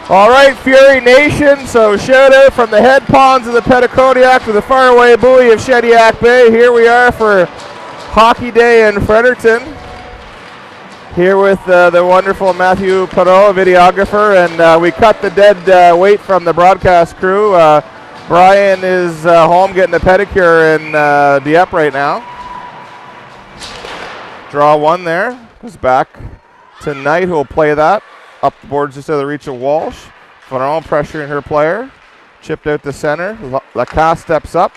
All right, Fury Nation, so shout out from the head ponds of the Petitcodiac to the faraway buoy of Shediac Bay. Here we are for Hockey Day in Fredericton. Here with the wonderful Matthew Perot, videographer, and we cut the dead weight from the broadcast crew. Brian is home getting a pedicure in Dieppe right now. Draw one there, goes back to Knight, who will play that. Up the boards just out of the reach of Walsh. Faron pressuring her player. Chipped out to center. Lacasse steps up.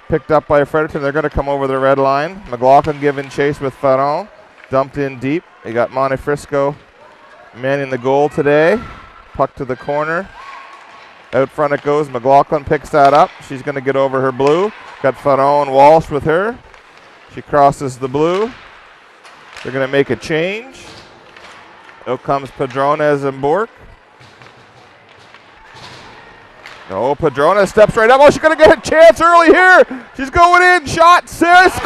Picked up by Fredericton. They're going to come over the red line. McLaughlin giving chase with Faron. Dumped in deep. You got Montefrisco manning the goal today. Puck to the corner. Out front it goes. McLaughlin picks that up. She's going to get over her blue. Got Faron and Walsh with her. She crosses the blue. They're going to make a change. Out comes Padrones and Bork. No, Padrones steps right up. Oh, she's going to get a chance early here. She's going in. Shot. Scores!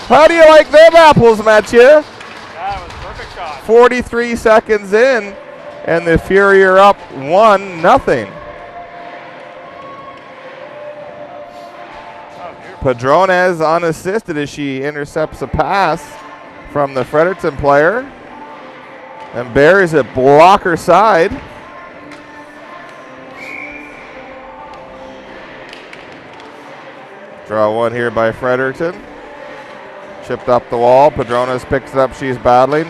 How do you like them apples, Mathieu? Yeah, it was a perfect shot. 43 seconds in, and the Fury are up 1-0. Padrones unassisted as she intercepts a pass from the Fredericton player and buries it blocker side. Draw one here by Fredericton. Chipped up the wall. Padrones picks it up. She's battling.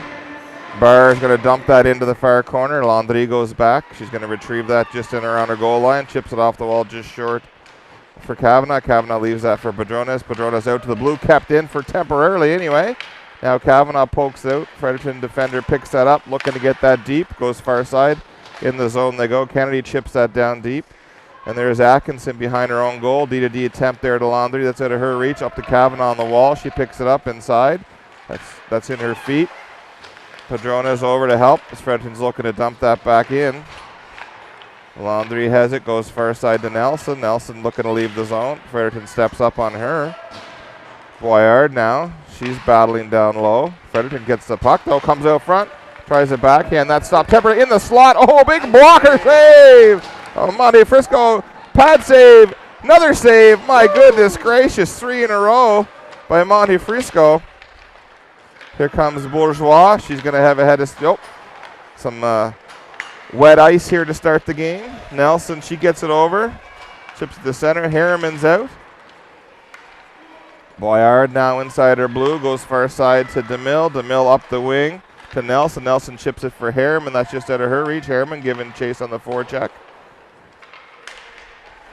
Barr is going to dump that into the far corner. Landry goes back. She's going to retrieve that just in around her goal line. Chips it off the wall just short for Kavanagh. Kavanagh leaves that for Padrones. Padrones out to the blue. Kept in for temporarily anyway. Now Kavanagh pokes out. Fredericton defender picks that up. Looking to get that deep. Goes far side. In the zone they go. Kennedy chips that down deep. And there's Atkinson behind her own goal. D-to-D attempt there to Landry. That's out of her reach. Up to Kavanagh on the wall. She picks it up inside. That's in her feet. Padrones over to help. Fredericton's looking to dump that back in. Landry has it. Goes far side to Nelson. Nelson looking to leave the zone. Fredericton steps up on her. Boyard now. She's battling down low. Fredericton gets the puck though. Comes out front. Tries a backhand. That stop temporary in the slot. Oh, big blocker save. Oh, Montefrisco, pad save, another save. My goodness gracious, 3 in a row by Montefrisco. Here comes Bourgeois. She's going to have a head of some wet ice here to start the game. Nelson, she gets it over. Chips to the center. Harriman's out. Boyard now inside her blue. Goes far side to DeMille. DeMille up the wing to Nelson. Nelson chips it for Harriman. That's just out of her reach. Harriman giving chase on the forecheck.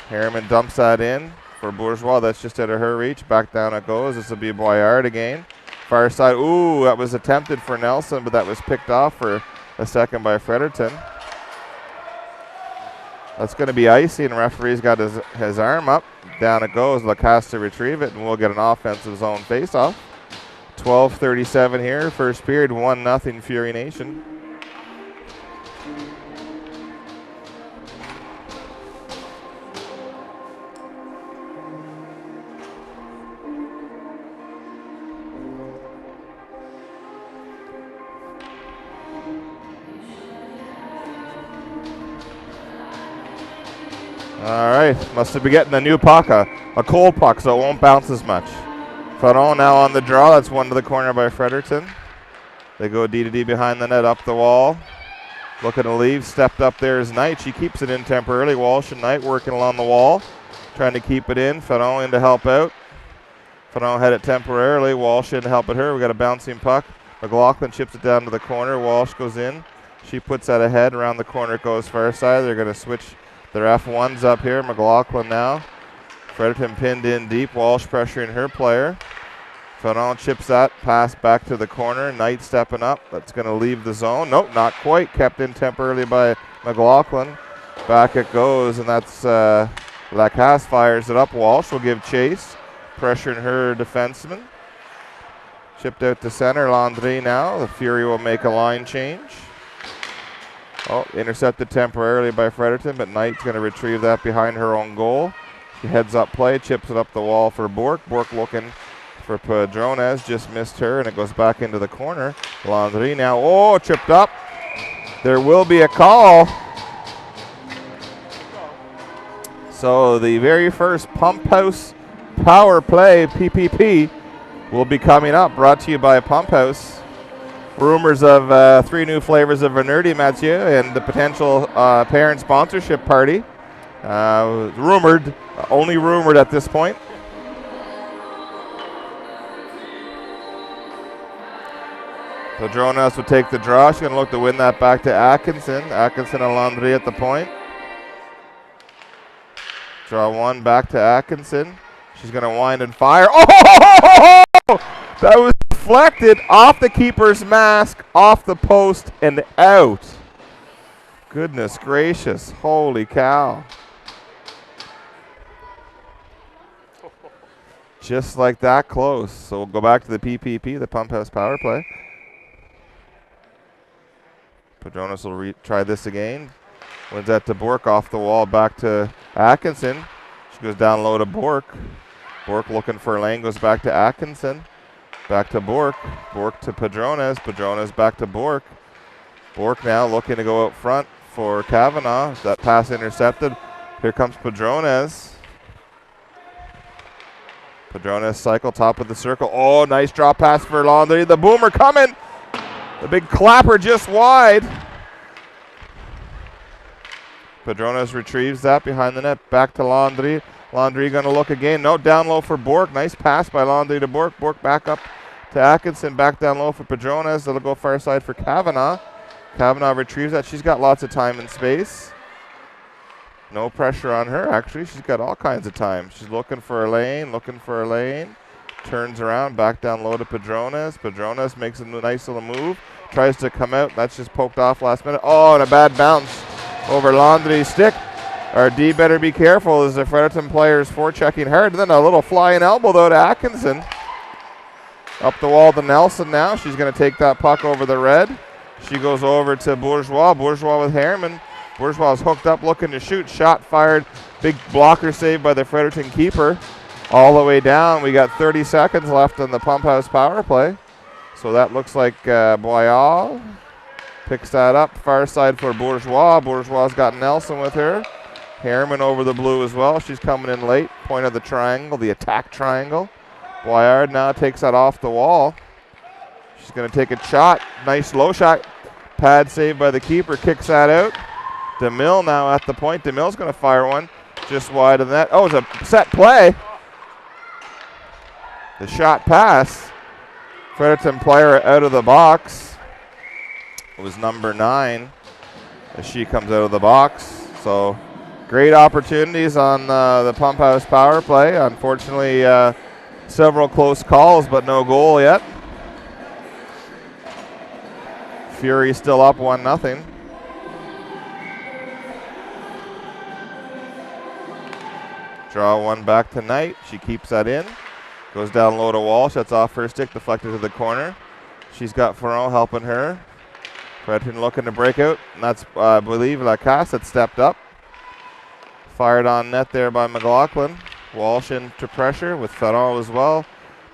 Harriman dumps that in for Bourgeois. That's just out of her reach. Back down it goes. This will be Boyard again. Far side. Ooh, that was attempted for Nelson, but that was picked off for a second by Fredericton. That's going to be icy, and referee's got his arm up. Down it goes. Lacasse to retrieve it, and we'll get an offensive zone faceoff. 12:37 here. First period, 1-0 Fury Nation. All right, must have been getting a new puck, a cold puck, so it won't bounce as much. Faron now on the draw. That's one to the corner by Fredericton. They go D-to-D behind the net, up the wall. Looking to leave. Stepped up there is Knight. She keeps it in temporarily. Walsh and Knight working along the wall, trying to keep it in. Faron in to help out. Faron had it temporarily. Walsh in to help at her. We got a bouncing puck. McLaughlin chips it down to the corner. Walsh goes in. She puts that ahead. Around the corner it goes far side. They're going to switch their F1s up here. McLaughlin now. Fredericton pinned in deep. Walsh pressuring her player. Faron chips that. Pass back to the corner. Knight stepping up. That's going to leave the zone. Nope, not quite. Kept in temporarily by McLaughlin. Back it goes, and that's Lacasse fires it up. Walsh will give chase. Pressuring her defenseman. Chipped out to center. Landry now. The Fury will make a line change. Oh, intercepted temporarily by Fredericton, but Knight's going to retrieve that behind her own goal. She heads up play, chips it up the wall for Bork. Bork looking for Padrones, just missed her, and it goes back into the corner. Landry now, oh, tripped up. There will be a call. So the very first Pump House Power Play PPP will be coming up, brought to you by Pump House. Rumors of 3 new flavors of Vernerdi, Mathieu, and the potential parent sponsorship party. Rumored, only rumored at this point. Padronas would take the draw. She's going to look to win that back to Atkinson. Atkinson and Landry at the point. Draw 1 back to Atkinson. She's going to wind and fire. Oh! That was deflected off the keeper's mask, off the post, and out. Goodness gracious. Holy cow. Just like that close. So we'll go back to the PPP, the Pump House Power Play. Padronas will try this again. Wins that to Bork, off the wall, back to Atkinson. She goes down low to Bork. Bork looking for a lane, goes back to Atkinson. Back to Bork. Bork to Padronas. Padronas back to Bork. Bork now looking to go out front for Kavanaugh. That pass intercepted. Here comes Padronas. Padronas cycle, top of the circle. Oh, nice drop pass for Landry. The boomer coming. The big clapper just wide. Padronas retrieves that behind the net. Back to Landry. Landry going to look again. No, down low for Bork. Nice pass by Landry to Bork. Bork back up to Atkinson. Back down low for Padronas. That'll go far side for Kavanaugh. Kavanaugh retrieves that. She's got lots of time and space. No pressure on her, actually. She's got all kinds of time. She's looking for a lane, looking for a lane. Turns around, back down low to Padronas. Padronas makes a nice little move. Tries to come out. That's just poked off last minute. Oh, and a bad bounce over Landry's stick. Our D better be careful as the Fredericton players forechecking hard. And then a little flying elbow, though, to Atkinson. Up the wall to Nelson now. She's going to take that puck over the red. She goes over to Bourgeois. Bourgeois with Harriman. Bourgeois is hooked up, looking to shoot. Shot fired. Big blocker save by the Fredericton keeper. All the way down. We got 30 seconds left on the Pump House Power Play. So that looks like Boyal picks that up. Far side for Bourgeois. Bourgeois's got Nelson with her. Harriman over the blue as well. She's coming in late. Point of the triangle, the attack triangle. Boyard now takes that off the wall. She's going to take a shot. Nice low shot. Pad save by the keeper. Kicks that out. DeMille now at the point. DeMille's going to fire one just wide of the net. Oh, it's a set play. The shot pass. Fredericton player out of the box. It was number 9 as she comes out of the box. So great opportunities on the Pump House Power Play. Unfortunately, several close calls, but no goal yet. Fury still up 1-0. Draw 1 back to Knight. She keeps that in. Goes down low to Walsh. That's off her stick, deflected to the corner. She's got Ferron helping her. Fredericton looking to break out. And that's, I believe, Lacasse that stepped up. Fired on net there by McLaughlin. Walsh into pressure with Ferron as well.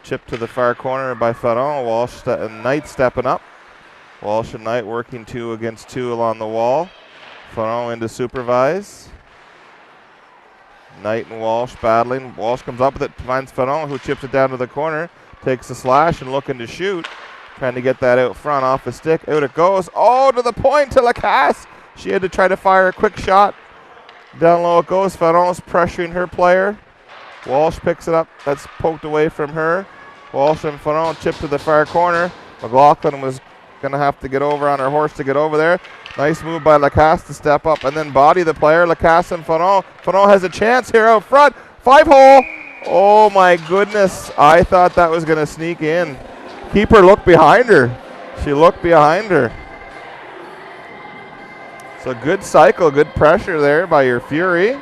Chipped to the far corner by Ferron. Walsh and Knight stepping up. Walsh and Knight working 2 against 2 along the wall. Ferron in to supervise. Knight and Walsh battling. Walsh comes up with it, finds Ferron, who chips it down to the corner. Takes a slash and looking to shoot. Trying to get that out front off the stick. Out it goes. Oh, to the point to Lacasse. She had to try to fire a quick shot. Down low it goes. Ferron's pressuring her player. Walsh picks it up. That's poked away from her. Walsh and Ferron chip to the far corner. McLaughlin was going to have to get over on her horse to get over there. Nice move by Lacasse to step up and then body the player. Lacasse and Ferron. Ferron has a chance here out front. 5-hole. Oh my goodness. I thought that was going to sneak in. Keeper looked behind her. She looked behind her. So good cycle, good pressure there by your Fury.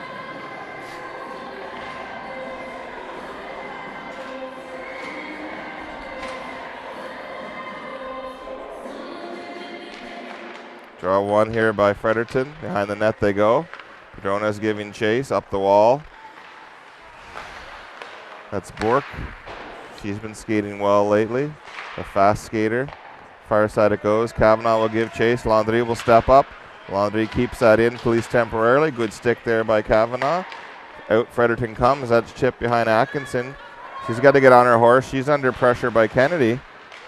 Draw 1 here by Fredericton. Behind the net they go. Padrona's giving chase up the wall. That's Bork. She's been skating well lately. A fast skater. Far side it goes. Kavanaugh will give chase. Landry will step up. Landry keeps that in, police temporarily. Good stick there by Kavanaugh. Out Fredericton comes. That's chip behind Atkinson. She's got to get on her horse. She's under pressure by Kennedy.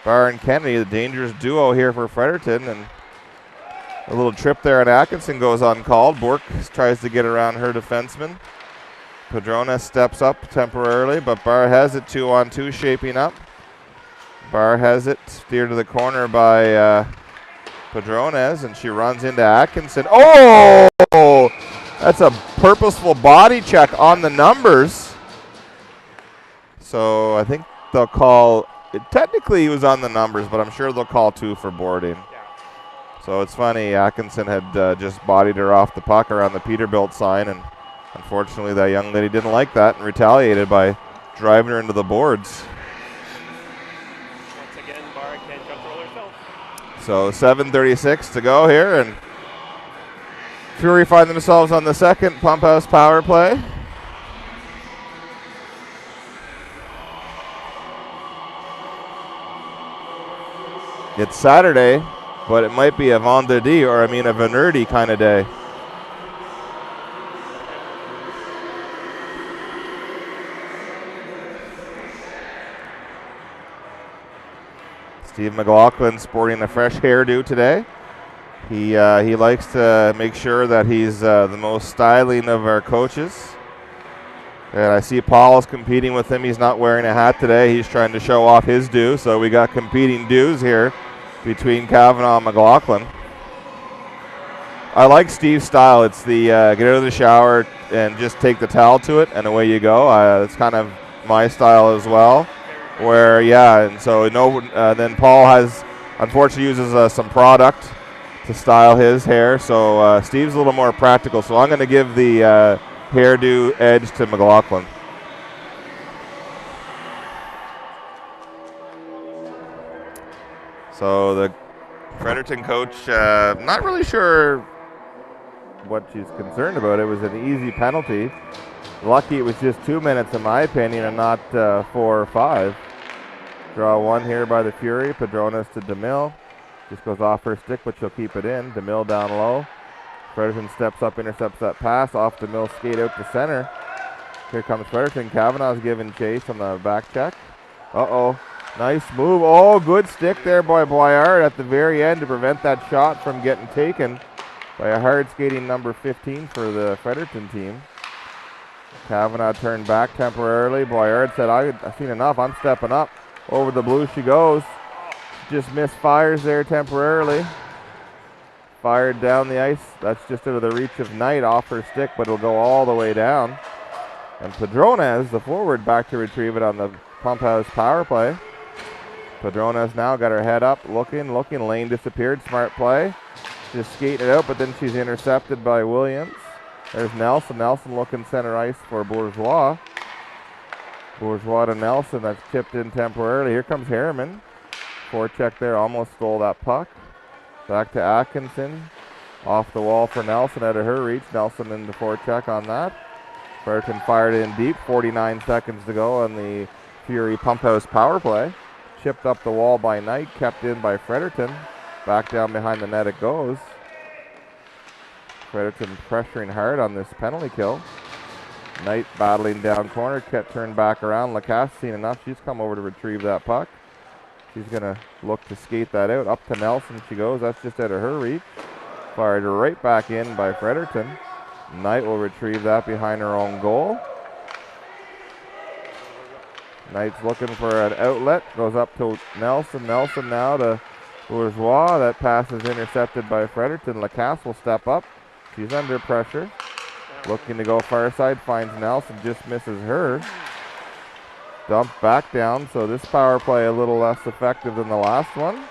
Barr and Kennedy, the dangerous duo here for Fredericton. And a little trip there, and Atkinson goes uncalled. Bork tries to get around her defenseman. Padrona steps up temporarily, but Barr has it 2-on-2 shaping up. Barr has it steered to the corner by Padrones, and she runs into Atkinson. Oh! That's a purposeful body check on the numbers. So I think they'll call it. Technically, he was on the numbers, but I'm sure they'll call 2 for boarding. So it's funny, Atkinson had just bodied her off the puck around the Peterbilt sign, and unfortunately that young lady didn't like that and retaliated by driving her into the boards. Once again, Barr can't control herself. So 7:36 to go here, and Fury find themselves on the second pump house power play. It's Saturday, but it might be a vendredi, or a venerdi kind of day. Steve McLaughlin sporting a fresh hairdo today. He likes to make sure that he's the most styling of our coaches. And I see Paul is competing with him. He's not wearing a hat today. He's trying to show off his do. So we got competing do's here between Kavanaugh and McLaughlin. I like Steve's style. It's the get out of the shower and just take the towel to it, and away you go. It's kind of my style as well. Where, and so then Paul unfortunately uses some product to style his hair. So Steve's a little more practical. So I'm going to give the hairdo edge to McLaughlin. So the Fredericton coach, not really sure what she's concerned about. It was an easy penalty. Lucky it was just 2 minutes in my opinion and not 4 or 5. Draw one here by the Fury. Padronas to DeMille. Just goes off her stick, but she'll keep it in. DeMille down low. Fredericton steps up, intercepts that pass. Off DeMille, skate out to center. Here comes Fredericton. Kavanaugh's giving chase on the back check. Uh-oh. Nice move. Oh, good stick there by Boyard at the very end to prevent that shot from getting taken by a hard skating number 15 for the Fredericton team. Kavanaugh turned back temporarily. Boyard said, I've seen enough. I'm stepping up. Over the blue she goes. Just misfires there temporarily. Fired down the ice. That's just out of the reach of Knight off her stick, but it'll go all the way down. And Padrones, the forward, back to retrieve it on the pump house power play. Padrones now got her head up, looking. Lane disappeared. Smart play. Just skating it out, but then she's intercepted by Williams. There's Nelson. Nelson looking center ice for Bourgeois. Bourgeois to Nelson. That's tipped in temporarily. Here comes Harriman. Forecheck there. Almost stole that puck. Back to Atkinson. Off the wall for Nelson. Out of her reach. Nelson in the forecheck on that. Fredericton fired in deep. 49 seconds to go on the Fury pump house power play. Chipped up the wall by Knight. Kept in by Fredericton. Back down behind the net it goes. Fredericton pressuring hard on this penalty kill. Knight battling down corner. Kept turned back around. Lacasse seen enough. She's come over to retrieve that puck. She's going to look to skate that out. Up to Nelson she goes. That's just out of her reach. Fired right back in by Fredericton. Knight will retrieve that behind her own goal. Knight's looking for an outlet. Goes up to Nelson. Nelson now to Bourgeois. That pass is intercepted by Fredericton. Lacasse will step up. She's under pressure. Looking to go far side. Finds Nelson. Just misses her. Dumped back down. So this power play a little less effective than the last one.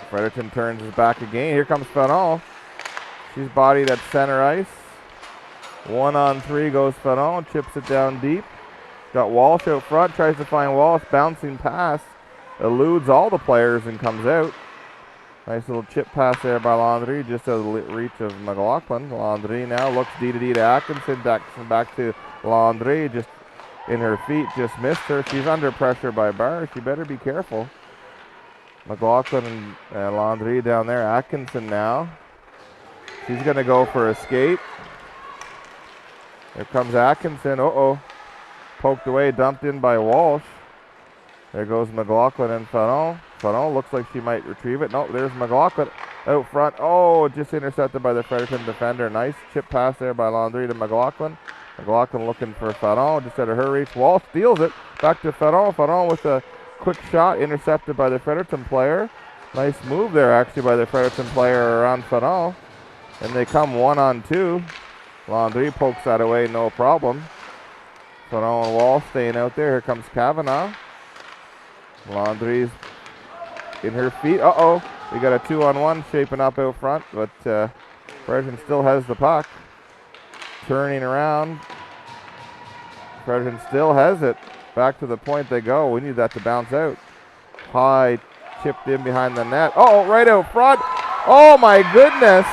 Fredericton turns his back again. Here comes Fanon. She's bodied at center ice. 1-on-3 goes Fanon. Chips it down deep. Got Walsh out front. Tries to find Walsh. Bouncing pass. Eludes all the players and comes out. Nice little chip pass there by Landry. Just out of the reach of McLaughlin. Landry now looks D-to-D to Atkinson. Back to Landry. Just in her feet. Just missed her. She's under pressure by Barr. She better be careful. McLaughlin and Landry down there. Atkinson now. She's going to go for a skate. Here comes Atkinson. Uh-oh. Poked away, dumped in by Walsh. There goes McLaughlin and Fanon. Fanon looks like she might retrieve it. No, there's McLaughlin out front. Oh, just intercepted by the Fredericton defender. Nice chip pass there by Landry to McLaughlin. McLaughlin looking for Fanon, just out of her reach. Walsh steals it. Back to Fanon. Fanon with a quick shot, intercepted by the Fredericton player. Nice move there, actually, by the Fredericton player around Fanon. And they come 1-on-2. Landry pokes that away, no problem. Fanon and Walsh staying out there. Here comes Kavanaugh. Landry's in her feet. Uh-oh. We got a 2-on-1 shaping up out front, but Fredericton still has the puck. Turning around. Fredericton still has it. Back to the point they go. We need that to bounce out. High chipped in behind the net. Oh, right out front. Oh, my goodness.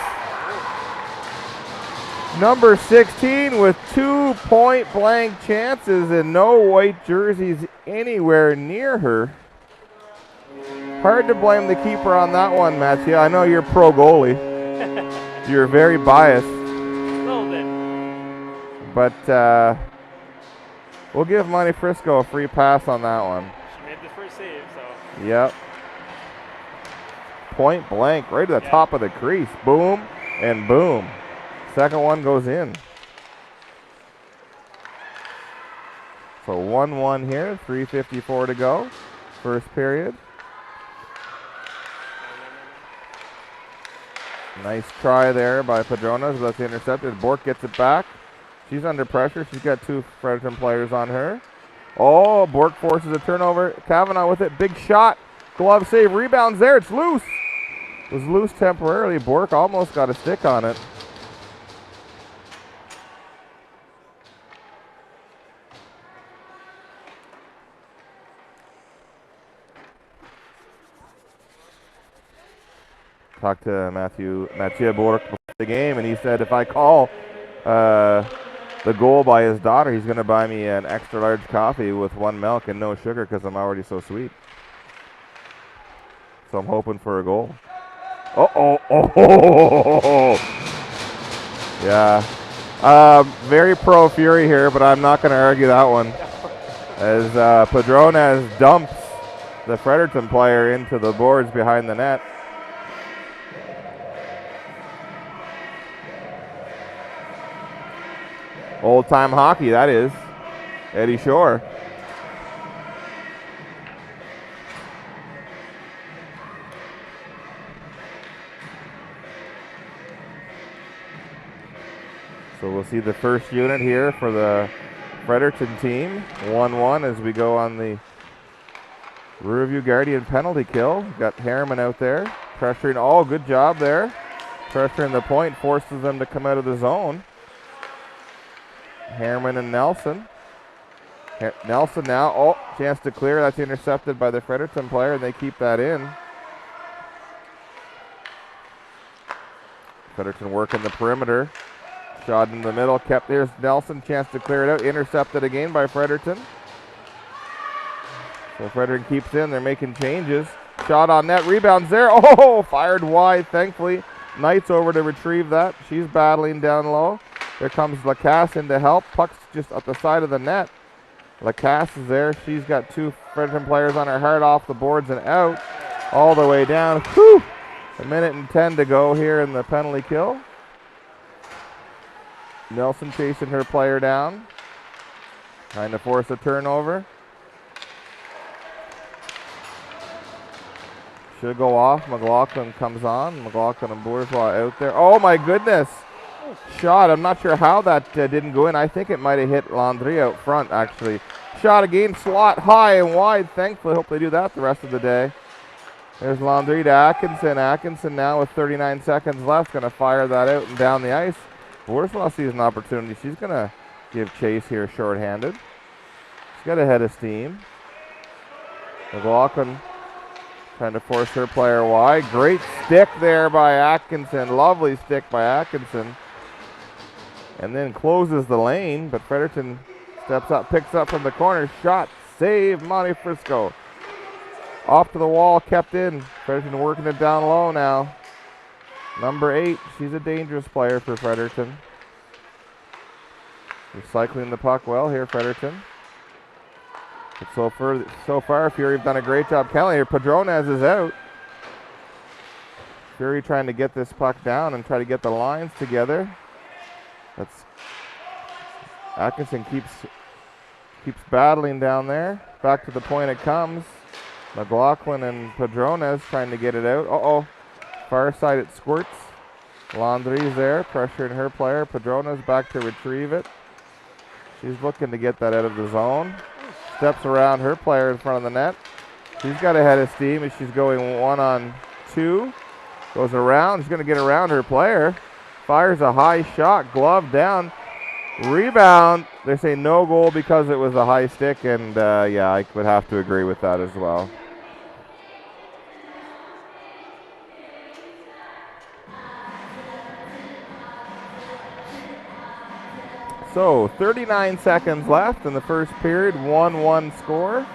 Number 16 with 2 point-blank chances and no white jerseys anywhere near her. Hard to blame the keeper on that one, Matthew. I know you're pro goalie. You're very biased. A little bit. But we'll give Monty Frisco a free pass on that one. She made the first save, so. Yep. Point blank, right to the top of the crease. Boom and boom. Second one goes in. So 1-1 here, 3:54 to go. First period. Nice try there by Padronas, but that's intercepted. Bork gets it back. She's under pressure. She's got 2 Fredericton players on her. Oh, Bork forces a turnover. Kavanaugh with it. Big shot. Glove save. Rebounds there. It's loose. It was loose temporarily. Bork almost got a stick on it. Talked to Mathieu Bork before the game, and he said if I call the goal by his daughter, he's going to buy me an extra large coffee with 1 milk and no sugar because I'm already so sweet. So I'm hoping for a goal. Yeah. Very pro Fury here, but I'm not going to argue that one. As Padronas dumps the Fredericton player into the boards behind the net. Old-time hockey, that is. Eddie Shore. So we'll see the first unit here for the Fredericton team. 1-1 as we go on the Riverview Guardian penalty kill. Got Harriman out there pressuring. Oh, good job there. Pressuring the point, forces them to come out of the zone. Harriman and Nelson. Nelson now. Oh, chance to clear. That's intercepted by the Fredericton player, and they keep that in. Fredericton working the perimeter. Shot in the middle. Kept. There's Nelson. Chance to clear it out. Intercepted again by Fredericton. So Fredericton keeps in. They're making changes. Shot on net. Rebounds there. Oh, fired wide, thankfully. Knight's over to retrieve that. She's battling down low. Here comes Lacasse in to help. Puck's just at the side of the net. Lacasse is there. She's got 2 Fredericton players on her, hard off the boards and out. All the way down. Whew! 1:10 to go here in the penalty kill. Nelson chasing her player down. Trying to force a turnover. Should go off. McLaughlin comes on. McLaughlin and Bourgeois out there. Oh my goodness! Shot. I'm not sure how that didn't go in. I think it might have hit Landry out front, actually. Shot again. Slot high and wide. Thankfully, hope they do that the rest of the day. There's Landry to Atkinson. Atkinson now with 39 seconds left. Going to fire that out and down the ice. Bourgeois sees an opportunity. She's going to give chase here shorthanded. She's got a head of steam. McLaughlin trying to force her player wide. Great stick there by Atkinson. Lovely stick by Atkinson. And then closes the lane, but Fredericton steps up, picks up from the corner. Shot, save, Monty Frisco. Off to the wall, kept in. Fredericton working it down low now. Number 8, she's a dangerous player for Fredericton. Recycling the puck well here, Fredericton. But so far, Fury have done a great job. Kelly here, Padrones is out. Fury trying to get this puck down and try to get the lines together. That's Atkinson keeps battling down there. Back to the point it comes. McLaughlin and Padrones trying to get it out. Uh-oh. Far side it squirts. Landry's there, pressuring her player. Padrones back to retrieve it. She's looking to get that out of the zone. Steps around her player in front of the net. She's got a head of steam as she's going 1-on-2. Goes around. She's going to get around her player. Fires a high shot. Glove down. Rebound. They say no goal because it was a high stick, and yeah, I would have to agree with that as well. So 39 seconds left in the first period, 1-1 score.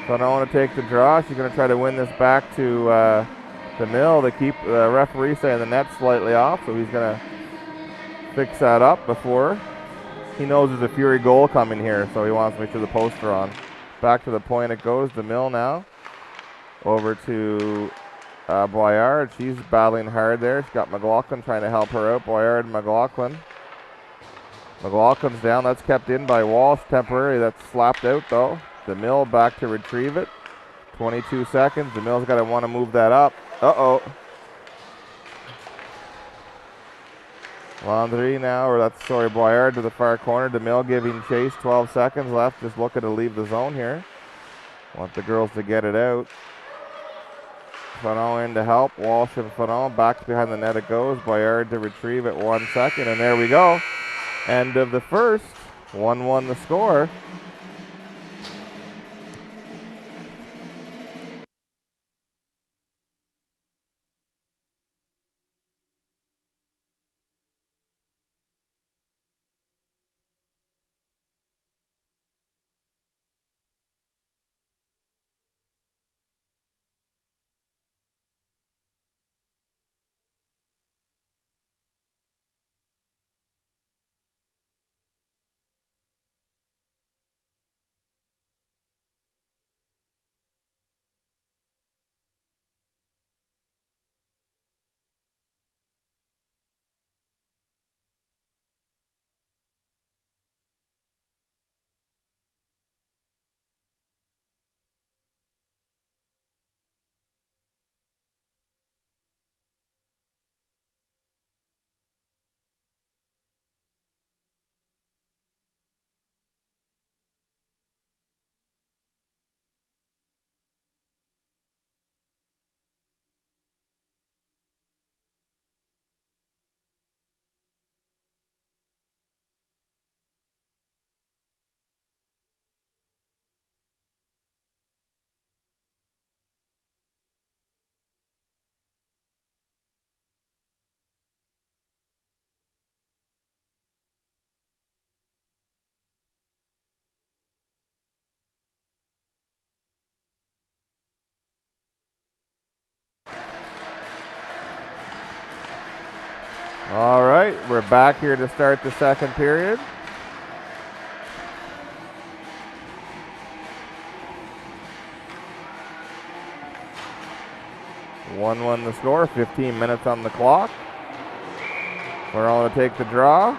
So I don't want to take the draw. She's going to try to win this back to the mill. To keep the referee saying the net's slightly off, so he's going to fix that up before. He knows there's a Fury goal coming here, so he wants to make sure the posts are on. Back to the point it goes, the mill now. Over to Boyard. She's battling hard there. She's got McLaughlin trying to help her out. Boyard and McLaughlin. McLaughlin's down. That's kept in by Walsh temporarily. That's slapped out though. DeMille back to retrieve it. 22 seconds. DeMille's got to want to move that up. Uh-oh. Landry now, or that's, sorry, Boyard to the far corner. DeMille giving chase. 12 seconds left. Just looking to leave the zone here. Want the girls to get it out. Fanon in to help. Walsh and Fanon back behind the net it goes. Boyard to retrieve at 1 second, and there we go. End of the first. 1-1 the score. All right, we're back here to start the second period. One the score, 15 minutes on the clock. We're all to take the draw.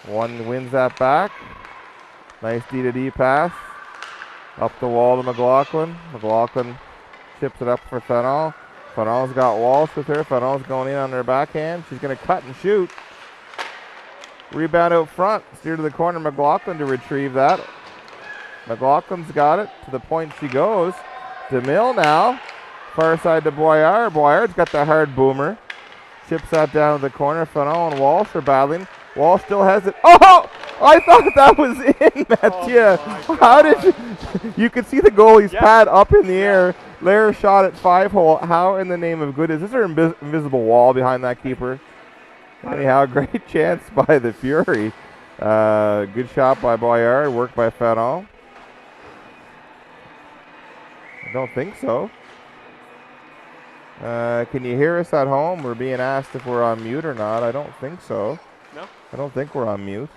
One wins that back. Nice D-to-D pass. Up the wall to McLaughlin. McLaughlin chips it up for Fanon. Fanon's got Walsh with her. Fanon's going in on her backhand. She's going to cut and shoot. Rebound out front. Steer to the corner. McLaughlin to retrieve that. McLaughlin's got it. To the point she goes. DeMille now. Far side to Boyard. Boyard's got the hard boomer. Chips that down to the corner. Fanon and Walsh are battling. Walsh still has it. Oh! I thought that was in, Mathieu. Oh how did you? You could see the goalie's pad up in the air. Lair shot at 5-hole. How in the name of good is this? Is there an invisible wall behind that keeper? Anyhow, great chance by the Fury. Good shot by Boyard, work by Ferron. I don't think so. Can you hear us at home? We're being asked if we're on mute or not. I don't think so. No? I don't think we're on mute.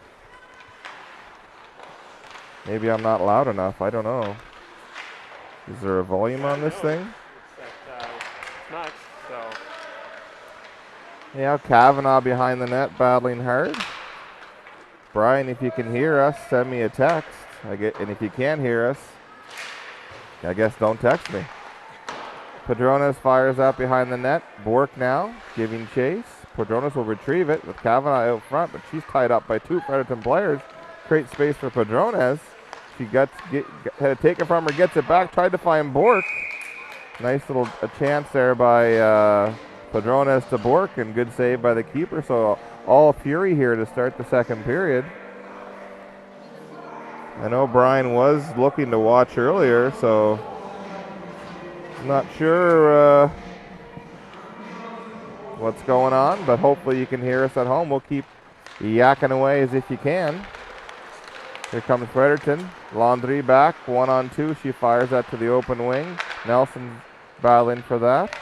Maybe I'm not loud enough. I don't know. Is there a volume on this thing? It's not, so. Yeah, Kavanaugh behind the net battling hard. Brian, if you can hear us, send me a text. And if you can't hear us, I guess don't text me. Padrones fires out behind the net. Bork now giving chase. Padrones will retrieve it with Kavanaugh out front, but she's tied up by two Fredericton players. Create space for Padrones. She had to take it from her, gets it back, tried to find Bork. Nice little chance there by Padrones to Bork, and good save by the keeper. So all Fury here to start the second period. I know Brian was looking to watch earlier, so not sure what's going on, but hopefully you can hear us at home. We'll keep yakking away as if you can. Here comes Fredericton. Landry back, 1-on-2. She fires that to the open wing. Nelson battling for that.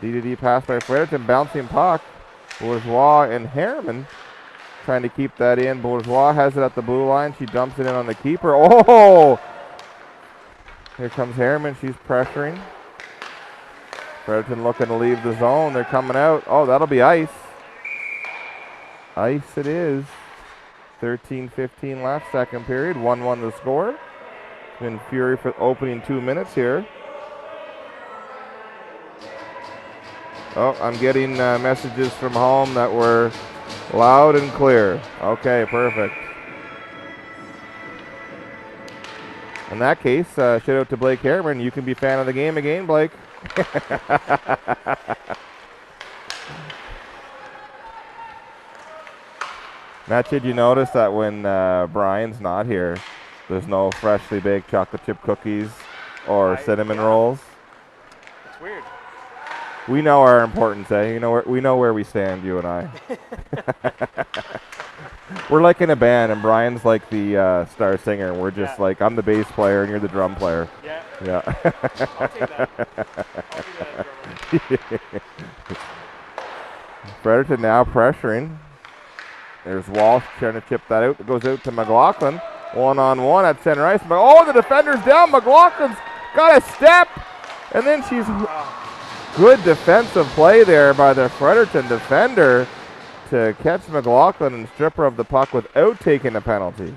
D-to-D pass by Fredericton, bouncing puck. Bourgeois and Harriman trying to keep that in. Bourgeois has it at the blue line. She dumps it in on the keeper. Oh! Here comes Harriman. She's pressuring. Fredericton looking to leave the zone. They're coming out. Oh, that'll be ice. Ice it is. 13:15 left, second period. 1-1 the score. Been Fury for opening 2 minutes here. Oh, I'm getting messages from home that were loud and clear. Okay, perfect. In that case, shout out to Blake Harriman. You can be fan of the game again, Blake. Matt, did you notice that when Brian's not here, there's no freshly baked chocolate chip cookies or cinnamon rolls? It's weird. We know our importance, eh? We know where we stand, you and I. We're like in a band, and Brian's like the star singer. We're just like, I'm the bass player, and you're the drum player. Yeah. Yeah. I'll take that. I'll do that, drummer. Fredericton now pressuring. There's Walsh trying to chip that out. It goes out to McLaughlin. 1-on-1 at center ice. But oh, the defender's down. McLaughlin's got a step. And then she's good defensive play there by the Fredericton defender to catch McLaughlin and strip her of the puck without taking a penalty.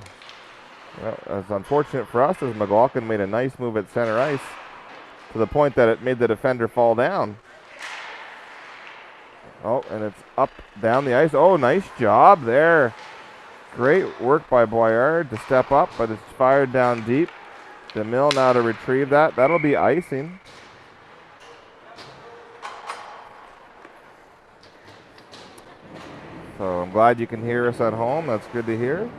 Well, that's unfortunate for us as McLaughlin made a nice move at center ice to the point that it made the defender fall down. Oh, and it's up, down the ice. Oh, nice job there. Great work by Boyard to step up, but it's fired down deep. DeMille now to retrieve that. That'll be icing. So I'm glad you can hear us at home. That's good to hear.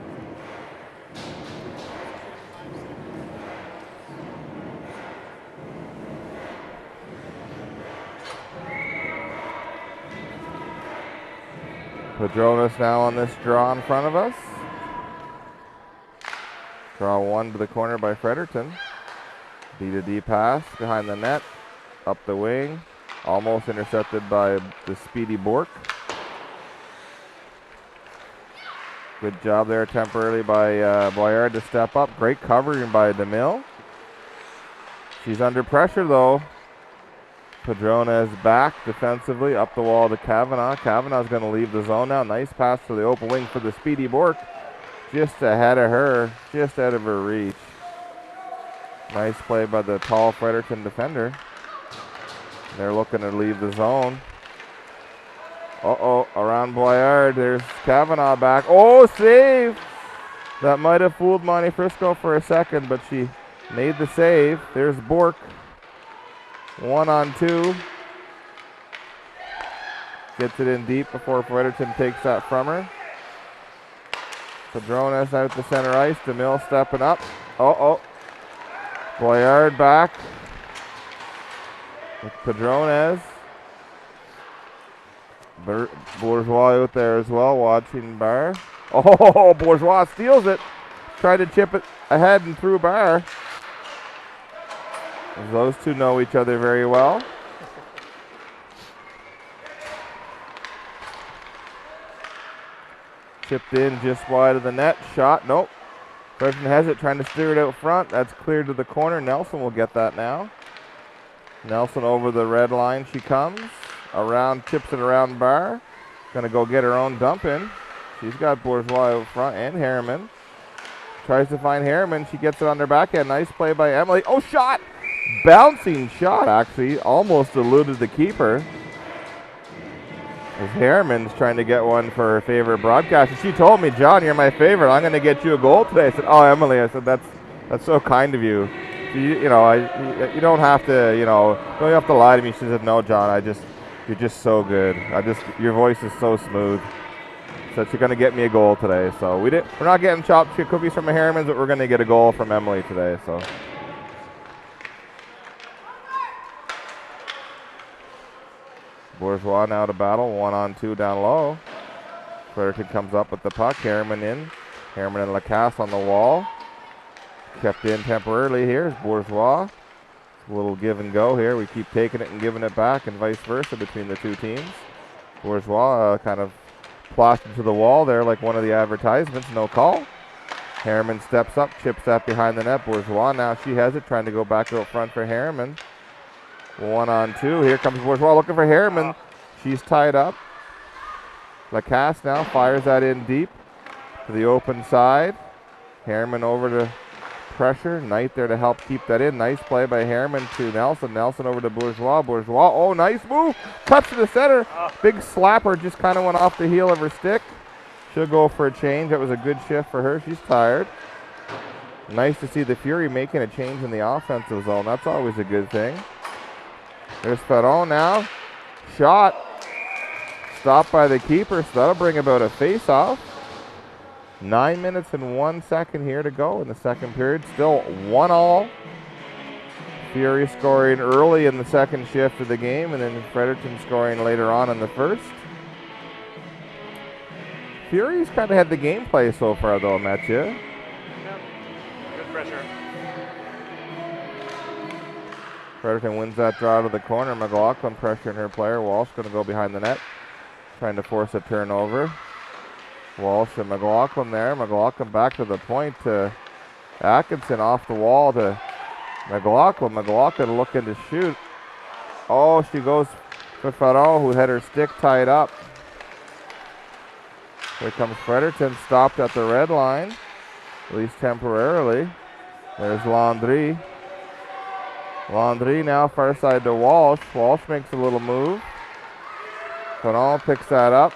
Padrones now on this draw in front of us. Draw one to the corner by Fredericton. D-to-D pass behind the net. Up the wing. Almost intercepted by the speedy Bork. Good job there temporarily by Boyard to step up. Great covering by DeMille. She's under pressure though. Padrones back defensively, up the wall to Kavanaugh. Kavanaugh's going to leave the zone now. Nice pass to the open wing for the speedy Bork. Just ahead of her, just out of her reach. Nice play by the tall Fredericton defender. They're looking to leave the zone. Uh-oh, around Boyard. There's Kavanaugh back. Oh, save! That might have fooled Monty Frisco for a second, but she made the save. There's Bork. 1-on-2. Gets it in deep before Fredericton takes that from her. Padrones out to center ice. DeMille stepping up. Uh-oh. Boyard back. With Padrones. Bourgeois out there as well, watching Barr. Oh, Bourgeois steals it. Tried to chip it ahead and through Barr. Those two know each other very well. Chipped in just wide of the net. Shot. Nope. Fredericton has it, trying to steer it out front. That's cleared to the corner. Nelson will get that now. Nelson over the red line. She comes. Around, chips it around Barr. Going to go get her own dump in. She's got Bourgeois out front and Harriman. Tries to find Harriman. She gets it on their backhand. Nice play by Emily. Oh, shot! Bouncing shot, actually. Almost eluded the keeper. As Harriman's trying to get one for her favorite broadcaster. She told me, John, you're my favorite. I'm going to get you a goal today. I said, oh, Emily. I said, that's so kind of you. You don't have to, don't have to lie to me. She said, no, John, you're just so good. Your voice is so smooth. So she's going to get me a goal today. So we're not getting chopped cookies from the Harrimans, but we're going to get a goal from Emily today. So. Bourgeois now to battle, 1-on-2 down low. Fredericton comes up with the puck. Harriman in. Harriman and Lacasse on the wall. Kept in temporarily here is Bourgeois. A little give and go here. We keep taking it and giving it back and vice versa between the two teams. Bourgeois kind of plastered to the wall there like one of the advertisements. No call. Harriman steps up, chips that behind the net. Bourgeois now she has it, trying to go back out front for Harriman. 1-on-2. Here comes Bourgeois looking for Harriman. She's tied up. Lacasse now fires that in deep to the open side. Harriman over to pressure. Knight there to help keep that in. Nice play by Harriman to Nelson. Nelson over to Bourgeois. Bourgeois, oh, nice move. Cuts to the center. Big slapper just kind of went off the heel of her stick. She'll go for a change. That was a good shift for her. She's tired. Nice to see the Fury making a change in the offensive zone. That's always a good thing. There's Ferron now. Shot. Stopped by the keeper, so that'll bring about a face-off. 9 minutes and 1 second here to go in the second period. Still 1-all. Fury scoring early in the second shift of the game, and then Fredericton scoring later on in the first. Fury's kind of had the gameplay so far, though, Mathieu. Yep. Good pressure. Fredericton wins that draw to the corner. McLaughlin pressuring her player. Walsh going to go behind the net, trying to force a turnover. Walsh and McLaughlin there. McLaughlin back to the point to Atkinson, off the wall to McLaughlin. McLaughlin looking to shoot. Oh, she goes for Ferron, who had her stick tied up. Here comes Fredericton, stopped at the red line, at least temporarily. There's Landry. Landry now far side to Walsh. Walsh makes a little move. Ferron picks that up.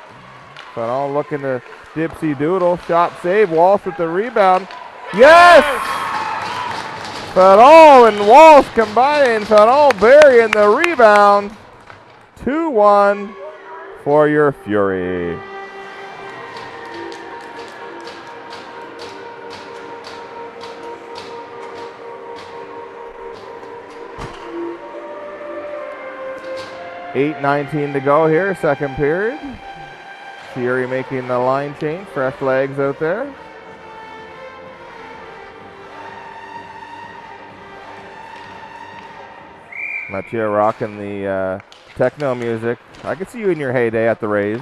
Ferron looking to dipsy doodle. Shot save. Walsh with the rebound. Yes! Ferron and Walsh combine. Ferron burying the rebound. 2-1 for your Fury. $8:19 to go here, second period. Fury making the line change. Fresh legs out there. Mathieu rocking the techno music. I could see you in your heyday at the Rays.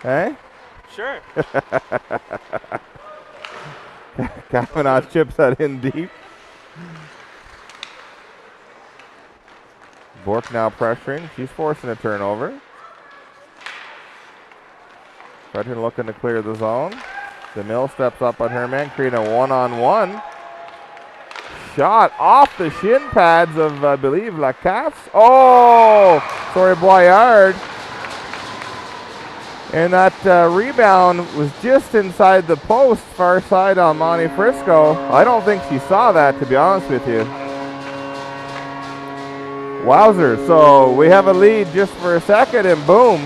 Hey? Sure. Kavanaugh chips that in deep. Bork now pressuring. She's forcing a turnover. Fredericton looking to clear the zone. DeMille steps up on her man, creating a one-on-one. Shot off the shin pads of, I believe, Lacasse. Oh, sorry, Boyard. And that rebound was just inside the post, far side on Monty Frisco. I don't think she saw that, to be honest with you. Wowzer, so we have a lead just for a second, and boom,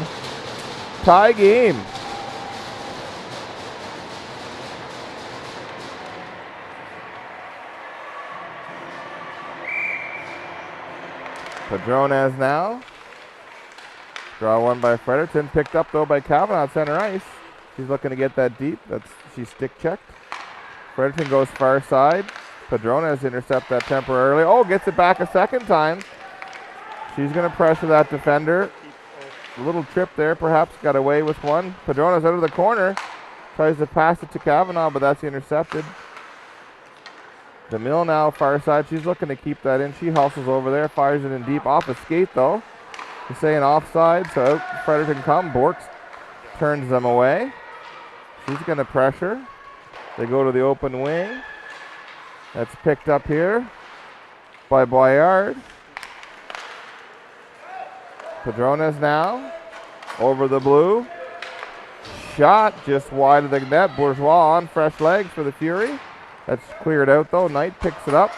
tie game. Padrones now. Draw one by Fredericton. Picked up though by Kavanaugh at center ice. She's looking to get that deep. She's stick checked. Fredericton goes far side. Padrones intercept that temporarily. Oh, gets it back a second time. She's going to pressure that defender. A little trip there, perhaps. Got away with one. Padrones out of the corner. Tries to pass it to Kavanaugh, but that's intercepted. DeMille now far side. She's looking to keep that in. She hustles over there. Fires it in deep. Off a skate, though. He's saying offside, so out Fredericton come. Borks turns them away. She's going to pressure. They go to the open wing. That's picked up here by Boyard. Padrones now over the blue. Shot just wide of the net. Bourgeois on fresh legs for the Fury. That's cleared out though. Knight picks it up.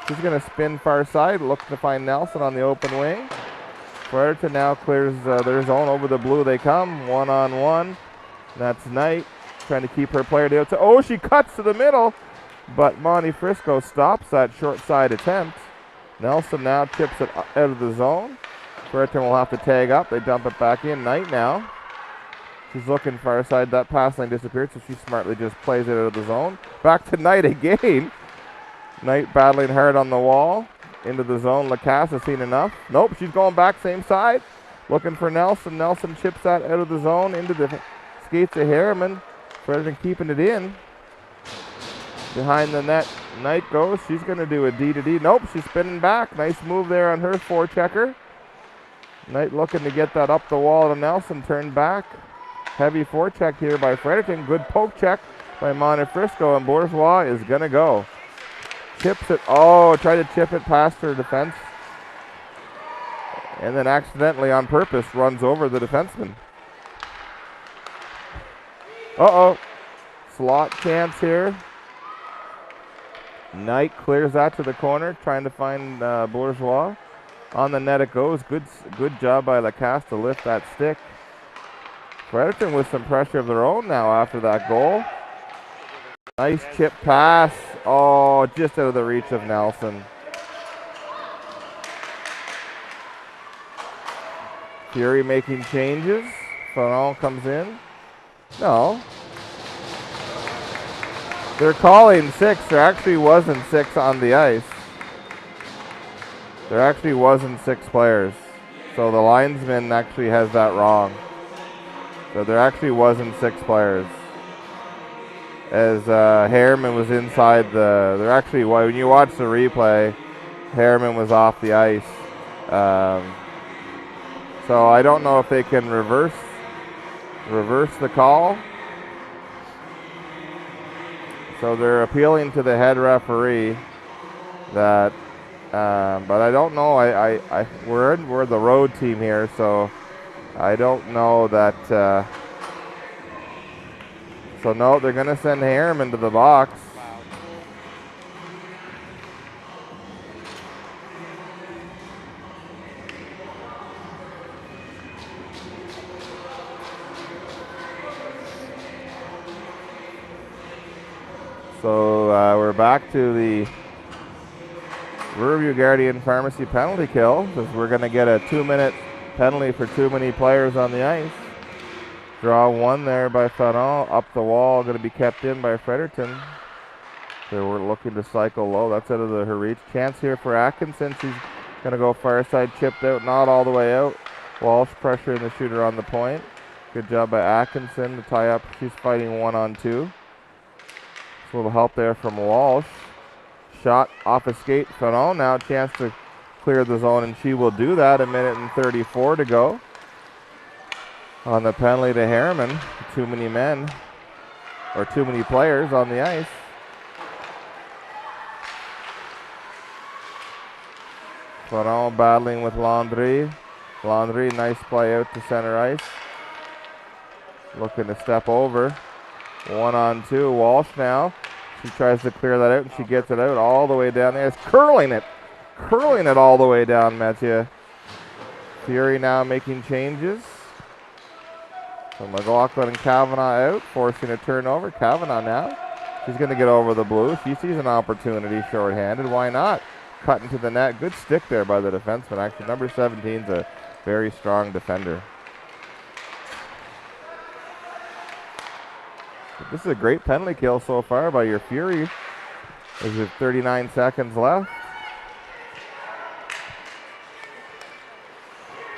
She's going to spin far side. Looking to find Nelson on the open wing. Fredericton now clears their zone. Over the blue they come. 1-on-1. That's Knight trying to keep her player to the outside. Oh, she cuts to the middle. But Monty Frisco stops that short side attempt. Nelson now chips it out of the zone. Fredericton will have to tag up. They dump it back in. Knight now. She's looking far side. That pass lane disappeared, so she smartly just plays it out of the zone. Back to Knight again. Knight battling hard on the wall. Into the zone. Lacasse has seen enough. Nope, she's going back same side. Looking for Nelson. Nelson chips that out of the zone into the skates of Harriman. Fredericton keeping it in. Behind the net, Knight goes. She's going to do a D-to-D. Nope, she's spinning back. Nice move there on her forechecker. Knight looking to get that up the wall to Nelson. Turned back. Heavy forecheck here by Fredericton. Good poke check by Monte Frisco, and Bourgeois is going to go. Chips it. Oh, tried to chip it past her defense. And then accidentally on purpose runs over the defenseman. Uh-oh. Slot chance here. Knight clears that to the corner, trying to find Bourgeois. On the net it goes. Good job by Lacasse to lift that stick. Fredericton with some pressure of their own now after that goal. Nice chip pass. Oh, just out of the reach of Nelson. Fury making changes. Fanon comes in. No. They're calling 6. There actually wasn't 6 on the ice. There actually wasn't 6 players. So the linesman actually has that wrong. So there actually wasn't 6 players. As Harriman was inside there actually, when you watch the replay, Harriman was off the ice. So I don't know if they can reverse the call. So they're appealing to the head referee that, but I don't know. We're the road team here, so I don't know that. So no, they're going to send Harriman to the box. So we're back to the Riverview Guardian Pharmacy penalty kill, because we're going to get a 2-minute penalty for too many players on the ice. Draw one there by Fanon. Up the wall, going to be kept in by Fredericton. They were looking to cycle low. That's out of her reach. Chance here for Atkinson. She's going to go far side, chipped out, not all the way out. Walsh pressuring the shooter on the point. Good job by Atkinson to tie up. She's fighting 1-on-2. A little help there from Walsh. Shot off a skate. Fanon now chance to clear the zone, and she will do that. 1:34 to go. On the penalty to Harriman. Too many men, or too many players on the ice. Fanon battling with Landry. Landry, nice play out to center ice. Looking to step over. 1-on-2. Walsh now. She tries to clear that out, and she gets it out all the way down there. It's curling it all the way down, Mathieu. Fury now making changes. So McLaughlin and Kavanaugh out, forcing a turnover. Kavanaugh now. She's going to get over the blue. She sees an opportunity shorthanded. Why not? Cutting to the net. Good stick there by the defenseman. Actually, number 17 is a very strong defender. This is a great penalty kill so far by your Fury. There's 39 seconds left.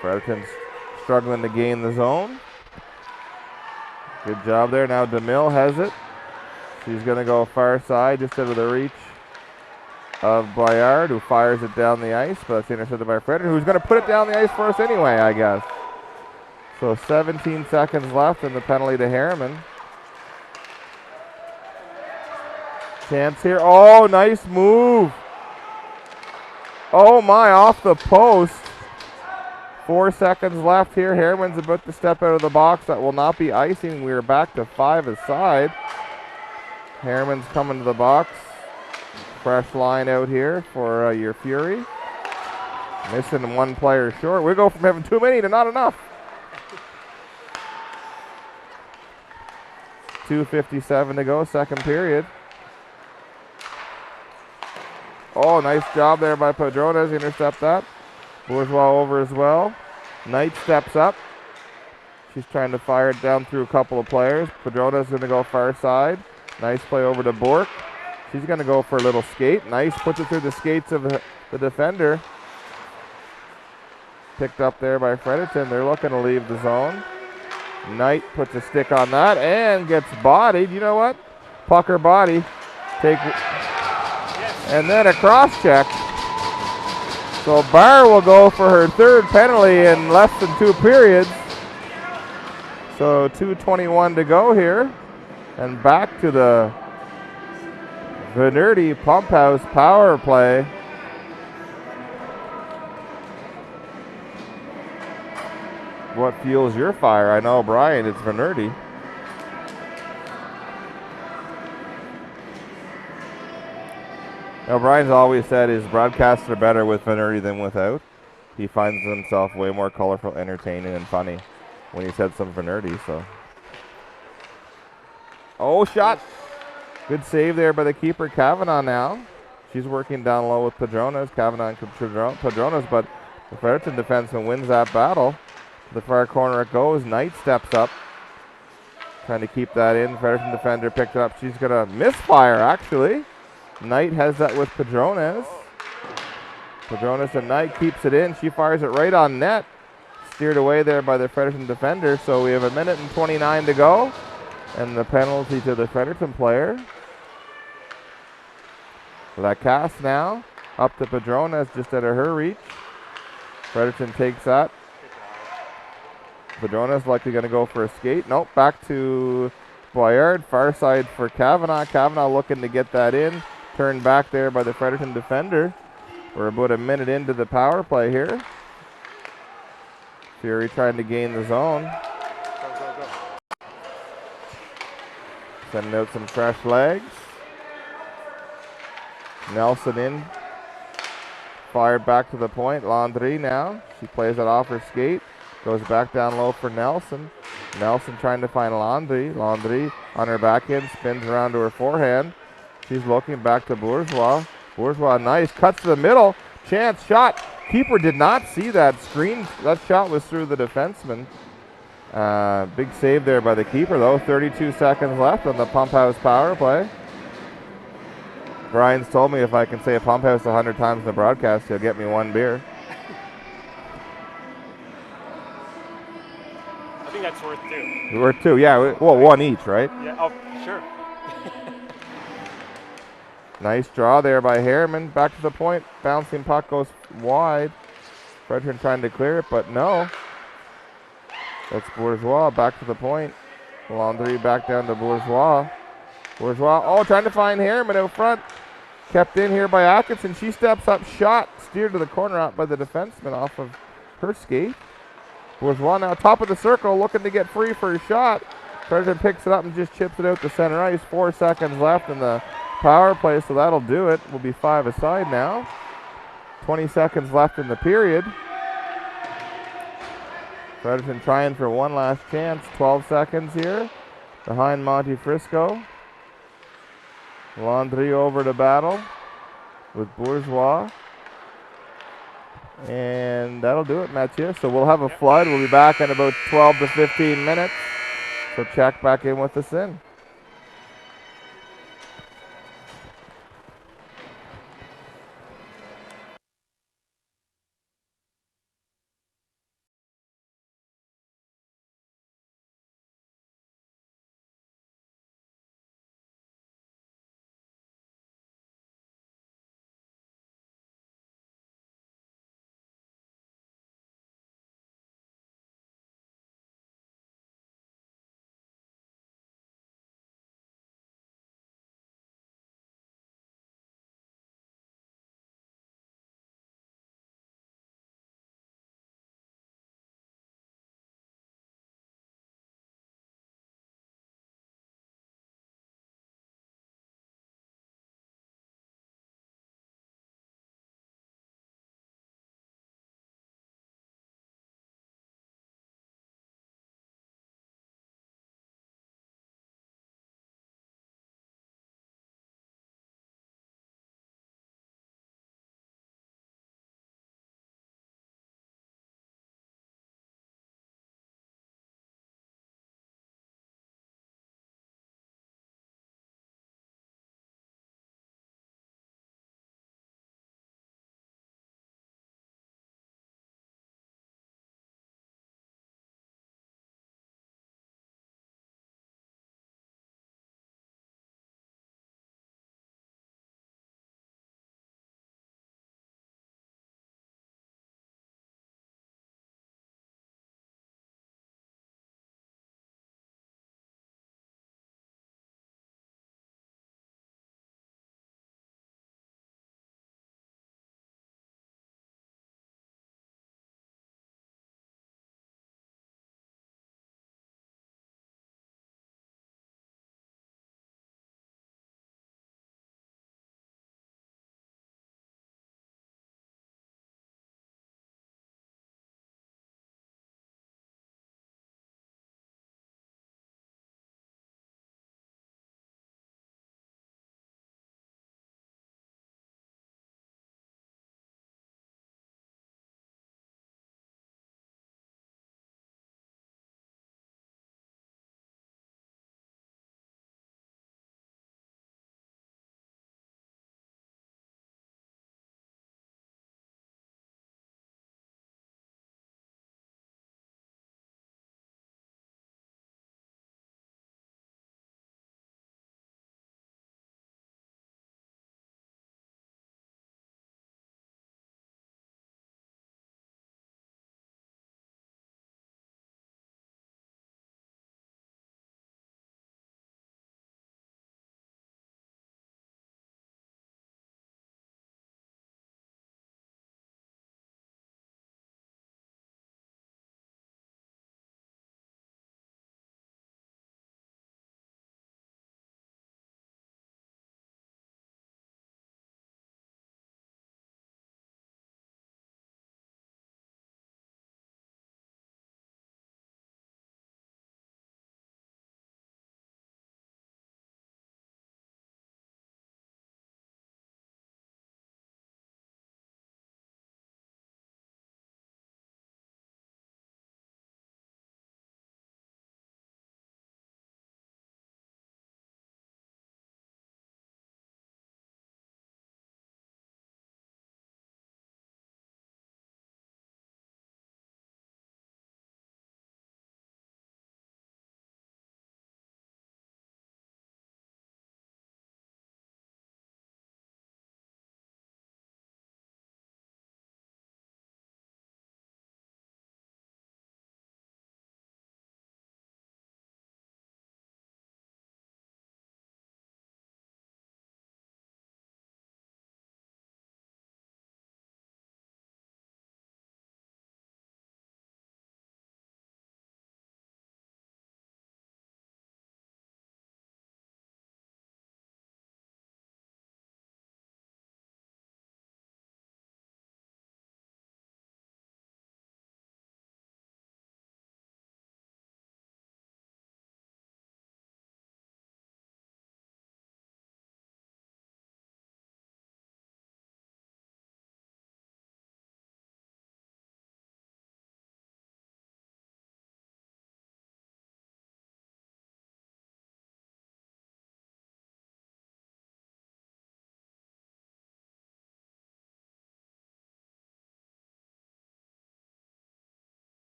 Fredericton's struggling to gain the zone. Good job there. Now DeMille has it. She's going to go far side, just out of the reach of Boyard, who fires it down the ice, but it's intercepted by Fredericton, who's going to put it down the ice for us anyway, I guess. So 17 seconds left, and the penalty to Harriman. Chance here. Oh, nice move. Oh my, off the post. 4 seconds left here. Harriman's about to step out of the box. That will not be icing. We are back to 5 aside. Harriman's coming to the box. Fresh line out here for your Fury. Missing one player short. We go from having too many to not enough. 2:57 to go, second period. Oh, nice job there by Padrones. Intercept that. Bourgeois over as well. Knight steps up. She's trying to fire it down through a couple of players. Padrones going to go far side. Nice play over to Bork. She's going to go for a little skate. Nice, puts it through the skates of the defender. Picked up there by Fredericton. They're looking to leave the zone. Knight puts a stick on that and gets bodied. You know what? Pucker body. And then a cross check. So Barr will go for her third penalty in less than 2 periods. So 2:21 to go here. And back to the Venerti Pump House power play. What fuels your fire? I know, Brian, it's Venerti. Now, Brian's always said his broadcasts are better with Venerti than without. He finds himself way more colorful, entertaining, and funny when he's had some Venerti, so. Oh, shot. Good save there by the keeper, Kavanaugh now. She's working down low with Padrones. Kavanaugh and Padrones, but the Fredericton defenseman wins that battle. To the far corner it goes. Knight steps up. Trying to keep that in. Fredericton defender picked it up. She's going to misfire, actually. Knight has that with Padrones. Padrones and Knight keeps it in. She fires it right on net. Steered away there by the Fredericton defender. So we have 1:29 to go. And the penalty to the Fredericton player. Lacasse now. Up to Padrones, just out of her reach. Fredericton takes that. Padrones likely going to go for a skate. Nope, back to Boyard. Far side for Kavanaugh. Kavanaugh looking to get that in. Turned back there by the Fredericton defender. We're about 1 minute into the power play here. Fury trying to gain the zone. Go. Sending out some fresh legs. Nelson in. Fired back to the point. Landry now. She plays it off her skate. Goes back down low for Nelson. Nelson trying to find Landry. Landry on her backhand. Spins around to her forehand. She's looking back to Bourgeois. Bourgeois nice. Cuts to the middle. Chance shot. Keeper did not see that screen. That shot was through the defenseman. Big save there by the keeper, though. 32 seconds left on the Pump House power play. Brian's told me if I can say a Pump House 100 times in the broadcast, he'll get me 1 beer. I think that's worth 2. Worth 2, yeah. Well, 1 each, right? Yeah. Oh, sure. Nice draw there by Harriman. Back to the point. Bouncing puck goes wide. Fredericton trying to clear it, but no. That's Bourgeois back to the point. Landry back down to Bourgeois. Bourgeois, oh, trying to find Harriman out front. Kept in here by Atkinson. She steps up, shot, steered to the corner out by the defenseman off of her skate. Bourgeois now top of the circle, looking to get free for a shot. Fredericton picks it up and just chips it out to center ice. 4 seconds left in the power play, so that'll do it. We'll be 5 aside now. 20 seconds left in the period. Fredericton trying for one last chance. 12 seconds here. Behind Monte Frisco. Landry over to battle with Bourgeois. And that'll do it, Mathieu. So we'll have a flood. We'll be back in about 12 to 15 minutes. So check back in with us in.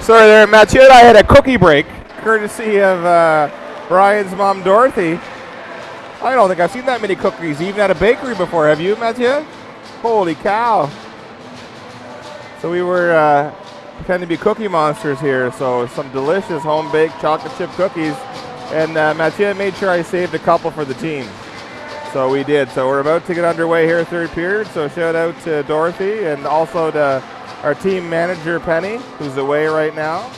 Sorry there, Mathieu and I had a cookie break, courtesy of Brian's mom, Dorothy. I don't think I've seen that many cookies, even at a bakery before. Have you, Mathieu? Holy cow. So we were pretending to be cookie monsters here. So some delicious home-baked chocolate chip cookies. And Mathieu made sure I saved a couple for the team. So we did. So we're about to get underway here, third period. So shout out to Dorothy and also to our team manager, Penny, who's away right now,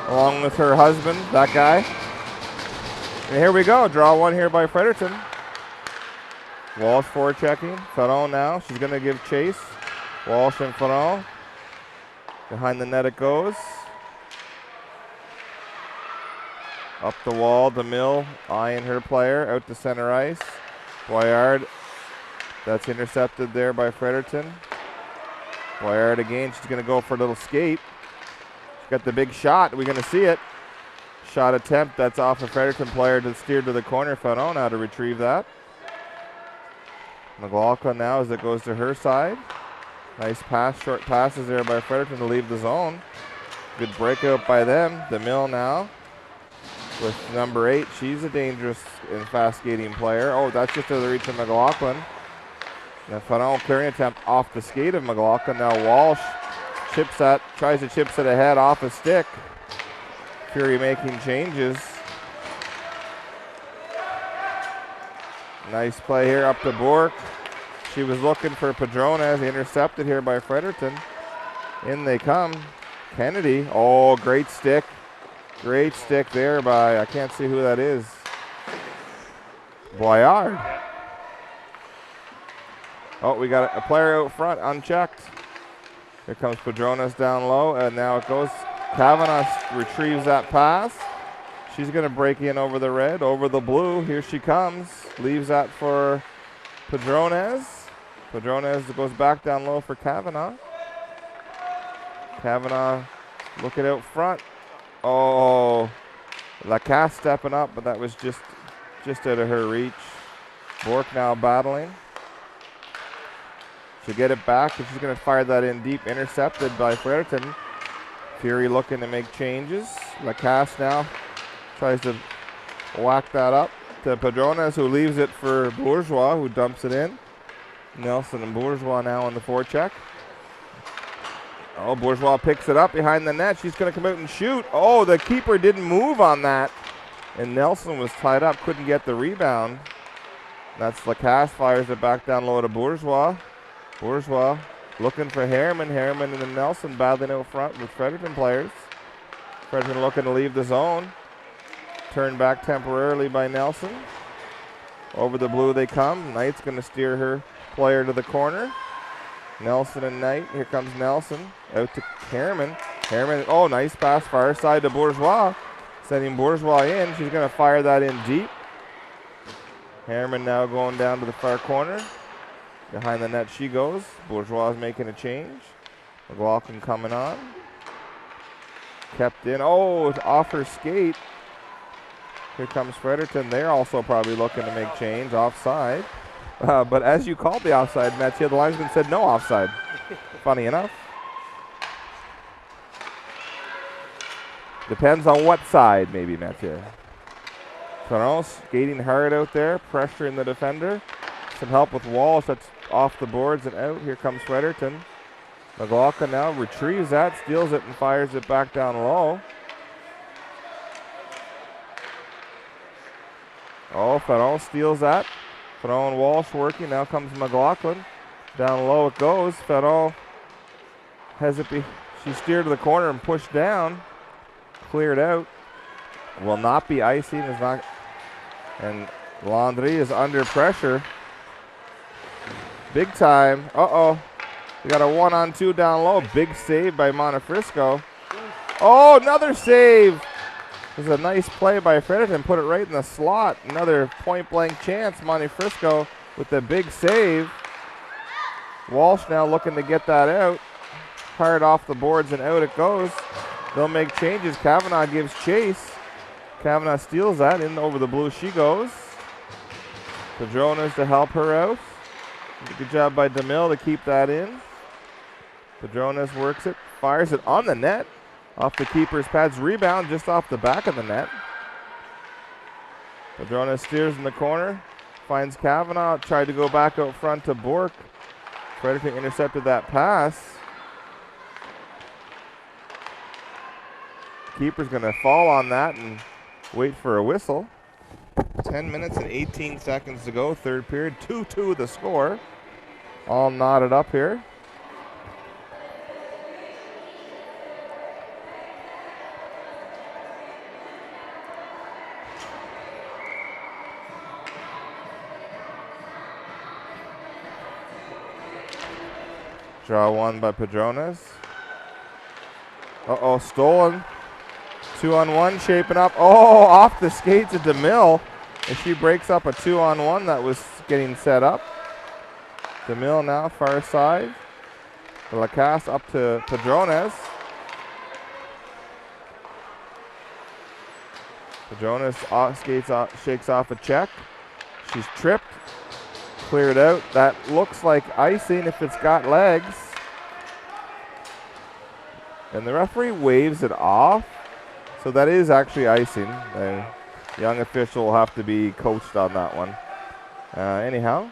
along with her husband, that guy. And here we go. Draw one here by Fredericton. Walsh forechecking. Ferron now. She's going to give chase. Walsh and Ferron. Behind the net it goes. Up the wall, DeMille eyeing her player. Out to center ice. Boyard. That's intercepted there by Fredericton. Boyard again. She's going to go for a little skate. She's got the big shot. We're going to see it. Shot attempt. That's off a Fredericton player to steer to the corner. Ferron now to retrieve that. McLaughlin now as it goes to her side. Nice pass, short passes there by Fredericton to leave the zone. Good breakout by them. DeMille now with number 8. She's a dangerous and fast skating player. Oh, that's just to the reach of McLaughlin. Now Ferron clearing attempt off the skate of McLaughlin. Now Walsh tries to chip it ahead off a stick. Fury making changes. Nice play here up to Bork. She was looking for Padrones, intercepted here by Fredericton. In they come. Kennedy, oh, great stick. Great stick there by, I can't see who that is. Boyard. Oh, we got a player out front, unchecked. Here comes Padrones down low, and now it goes. Kavanaugh retrieves that pass. She's going to break in over the red, over the blue. Here she comes. Leaves that for Padrones. Padrones goes back down low for Kavanaugh. Kavanaugh looking out front. Oh, Lacasse stepping up, but that was just out of her reach. Bork now battling. She'll get it back, and she's going to fire that in deep. Intercepted by Fredericton. Fury looking to make changes. Lacasse now tries to whack that up to Padrones, who leaves it for Bourgeois, who dumps it in. Nelson and Bourgeois now on the forecheck. Oh, Bourgeois picks it up behind the net. She's going to come out and shoot. Oh, the keeper didn't move on that. And Nelson was tied up, couldn't get the rebound. That's Lacasse, fires it back down low to Bourgeois. Bourgeois looking for Harriman. Harriman and then Nelson battling out front with Fredericton players. Fredericton looking to leave the zone. Turned back temporarily by Nelson. Over the blue they come. Knight's going to steer her player to the corner. Nelson and Knight. Here comes Nelson. Out to Harriman. Harriman, oh, nice pass far side to Bourgeois. Sending Bourgeois in. She's going to fire that in deep. Harriman now going down to the far corner. Behind the net she goes. Bourgeois is making a change. McLaughlin coming on. Kept in. Oh, off her skate. Here comes Fredericton. They're also probably looking to make change. Offside. But as you called the offside, Mathieu, the linesman said no offside. Funny enough. Depends on what side, maybe, Mathieu. Ferron skating hard out there, pressuring the defender. Some help with Walsh. That's off the boards and out. Here comes Fredericton. McLaughlin now retrieves that, steals it, and fires it back down low. Oh, Ferron steals that. Ferron and Walsh working. Now comes McLaughlin. Down low it goes. Ferron has it. She steered to the corner and pushed down. Cleared out. Will not be icing. Is not. And Landry is under pressure. Big time. Uh-oh. We got a 1-on-2 down low. Big save by Montefrisco. Oh, another save. It was a nice play by Fredericton. Put it right in the slot. Another point-blank chance. Montefrisco with the big save. Walsh now looking to get that out. Hard off the boards and out it goes. They'll make changes. Kavanaugh gives chase. Kavanaugh steals that. In over the blue she goes. Padrones to help her out. Good job by DeMille to keep that in. Padrones works it. Fires it on the net. Off the keeper's pads. Rebound just off the back of the net. Padronas steers in the corner. Finds Kavanaugh. Tried to go back out front to Bork. Fredericton intercepted that pass. Keeper's going to fall on that and wait for a whistle. 10 minutes and 18 seconds to go. Third period. 2-2 the score. All knotted up here. Draw one by Padronas. Uh-oh, stolen. 2-on-1 shaping up. Oh, off the skates of DeMille. And she breaks up a 2-on-1 that was getting set up. DeMille now far side. Lacasse up to Padronas. Padronas skates off, shakes off a check. She's tripped. Cleared out. That looks like icing if it's got legs. And the referee waves it off. So that is actually icing. The young official will have to be coached on that one. Anyhow,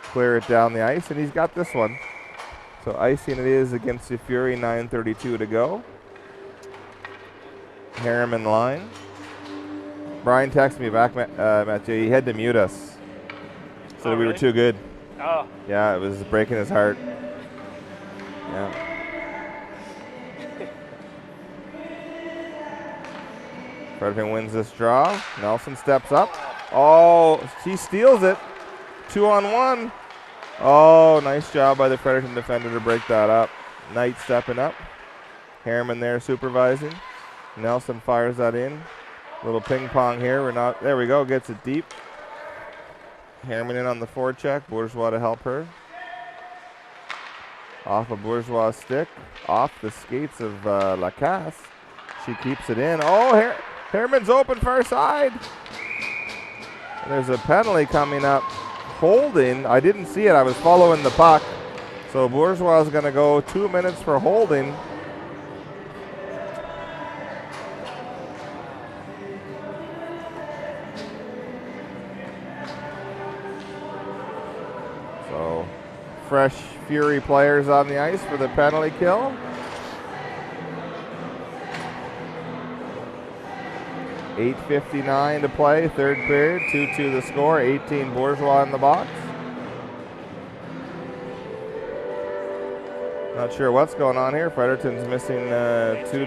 clear it down the ice, and he's got this one. So icing it is against the Fury, 9:32 to go. Harriman line. Brian texted me back, Matthew. He had to mute us. Said we were too good. Oh. Yeah, it was breaking his heart. Yeah. Fredericton wins this draw. Nelson steps up. Oh, she steals it. 2-on-1. Oh, nice job by the Fredericton defender to break that up. Knight stepping up. Harriman there supervising. Nelson fires that in. Little ping pong here. We're not. There we go. Gets it deep. Harriman in on the forecheck. Bourgeois to help her. Off a Bourgeois stick. Off the skates of Lacasse. She keeps it in. Oh, Harriman's open far side. And there's a penalty coming up. Holding. I didn't see it. I was following the puck. So Bourgeois is going to go 2 minutes for holding. So fresh Fury players on the ice for the penalty kill. .8:59 to play, third period, 2-2 the score, 18 Bourgeois in the box. Not sure what's going on here. Fredericton's missing two.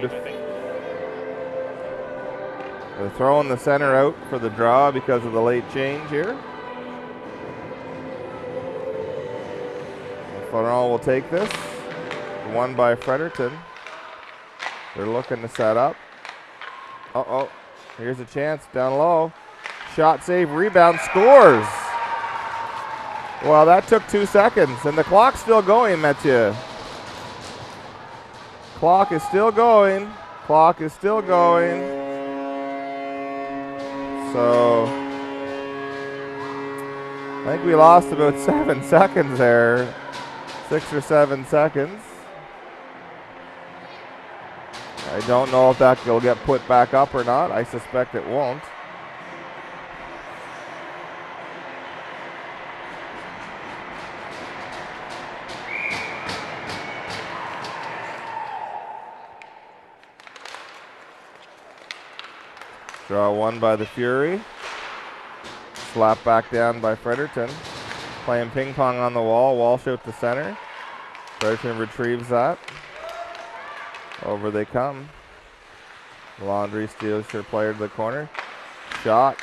They're throwing the center out for the draw because of the late change here. Florent will take this. Won by Fredericton. They're looking to set up. Uh-oh. Here's a chance down low. Shot, save, rebound, scores. Well, that took 2 seconds, and the clock's still going, Mathieu. Clock is still going. Clock is still going. So I think we lost about 7 seconds there. 6 or 7 seconds. I don't know if that will get put back up or not. I suspect it won't. Draw one by the Fury. Slap back down by Fredericton. Playing ping pong on the wall. Walsh out to center. Fredericton retrieves that. Over they come. Laundry steals her player to the corner. Shot.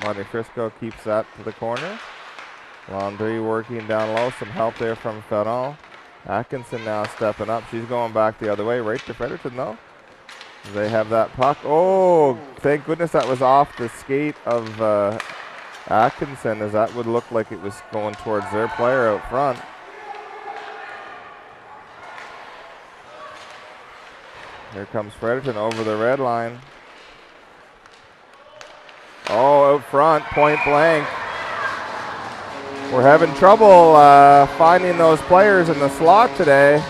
Monte Frisco keeps that to the corner. Laundry working down low. Some help there from Ferrand. Atkinson now stepping up. She's going back the other way. Right to Fredericton though. They have that puck. Oh, thank goodness that was off the skate of Atkinson, as that would look like it was going towards their player out front. Here comes Fredericton over the red line. Oh, out front, point blank. We're having trouble finding those players in the slot today.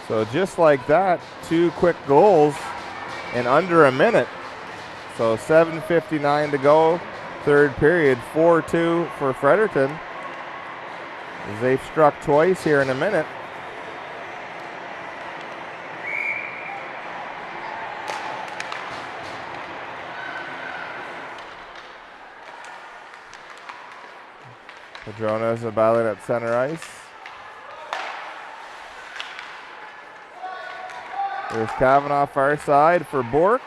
So just like that, 2 quick goals in under a minute. So 7:59 to go, third period, 4-2 for Fredericton. As they've struck twice here in a minute. Padrona's battling at center ice. There's Kavanaugh far side for Bork.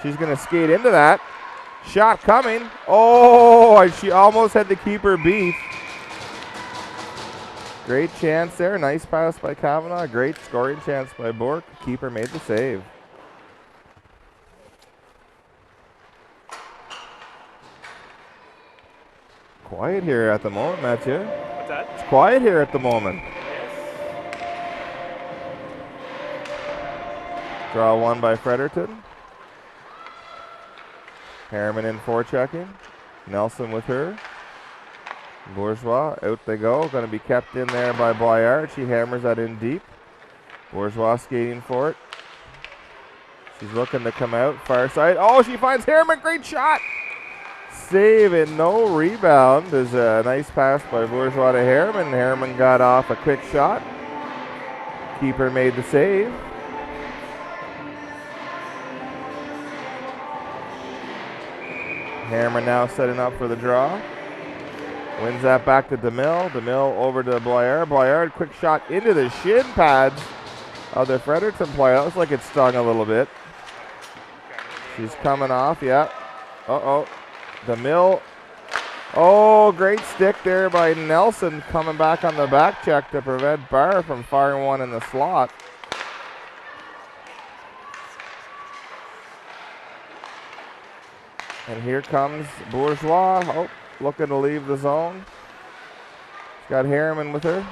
She's going to skate into that. Shot coming. Oh, and she almost had the keeper beat. Great chance there. Nice pass by Kavanaugh. Great scoring chance by Bork. Keeper made the save. Quiet here at the moment, Mathieu. What's that? It's quiet here at the moment. Draw one by Fredericton. Harriman in forechecking. Nelson with her. Bourgeois, out they go. Going to be kept in there by Boyard. She hammers that in deep. Bourgeois skating for it. She's looking to come out. Far side. Oh, she finds Harriman. Great shot. Save and no rebound. There's a nice pass by Bourgeois to Harriman. Harriman got off a quick shot. Keeper made the save. Harriman now setting up for the draw. Wins that back to DeMille. DeMille over to Boyard. Boyard, quick shot into the shin pads of the Fredericton player. That looks like it stung a little bit. She's coming off, yeah. Uh-oh. DeMille. Oh, great stick there by Nelson coming back on the back check to prevent Barr from firing one in the slot. And here comes Bourgeois. Oh, looking to leave the zone. She's got Harriman with her.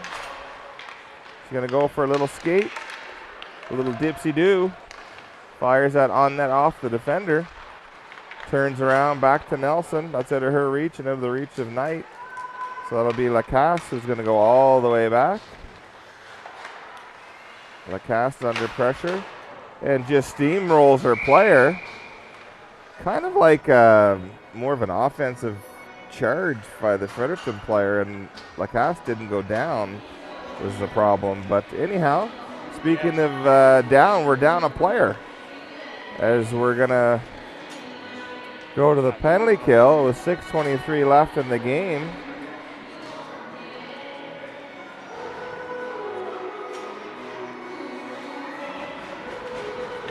She's going to go for a little skate. A little dipsy-do. Fires that on net off the defender. Turns around back to Nelson. That's out of her reach and out of the reach of Knight. So that'll be Lacasse who's going to go all the way back. Lacasse is under pressure. And just steamrolls her player. Kind of like more of an offensive charge by the Fredericton player, and Lacasse didn't go down was the problem. But anyhow, speaking of down, we're down a player as we're going to go to the penalty kill with 6:23 left in the game.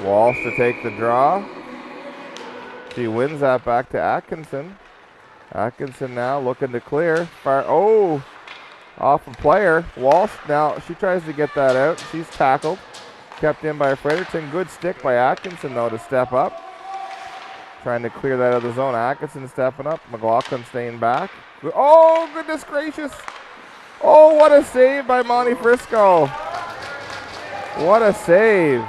Walsh to take the draw. She wins that back to Atkinson. Atkinson now looking to clear. Fire. Oh, off a player. Walsh now, she tries to get that out. She's tackled. Kept in by Fredericton. Good stick by Atkinson, though, to step up. Trying to clear that out of the zone. Atkinson stepping up. McLaughlin staying back. Oh, goodness gracious. Oh, what a save by Monty Frisco. What a save.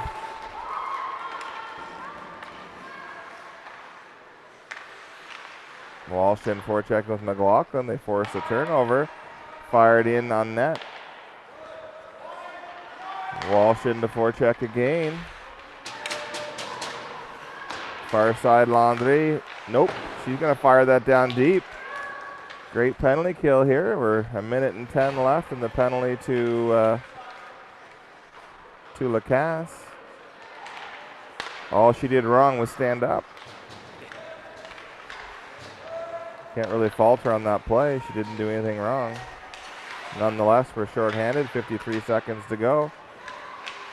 Walsh in forecheck with McLaughlin. They force a turnover. Fired in on net. Walsh into forecheck again. Far side Landry. Nope. She's going to fire that down deep. Great penalty kill here. We're a minute and 10 left, and the penalty to Lacasse. All she did wrong was stand up. Can't really fault her on that play. She didn't do anything wrong. Nonetheless, we're shorthanded. 53 seconds to go.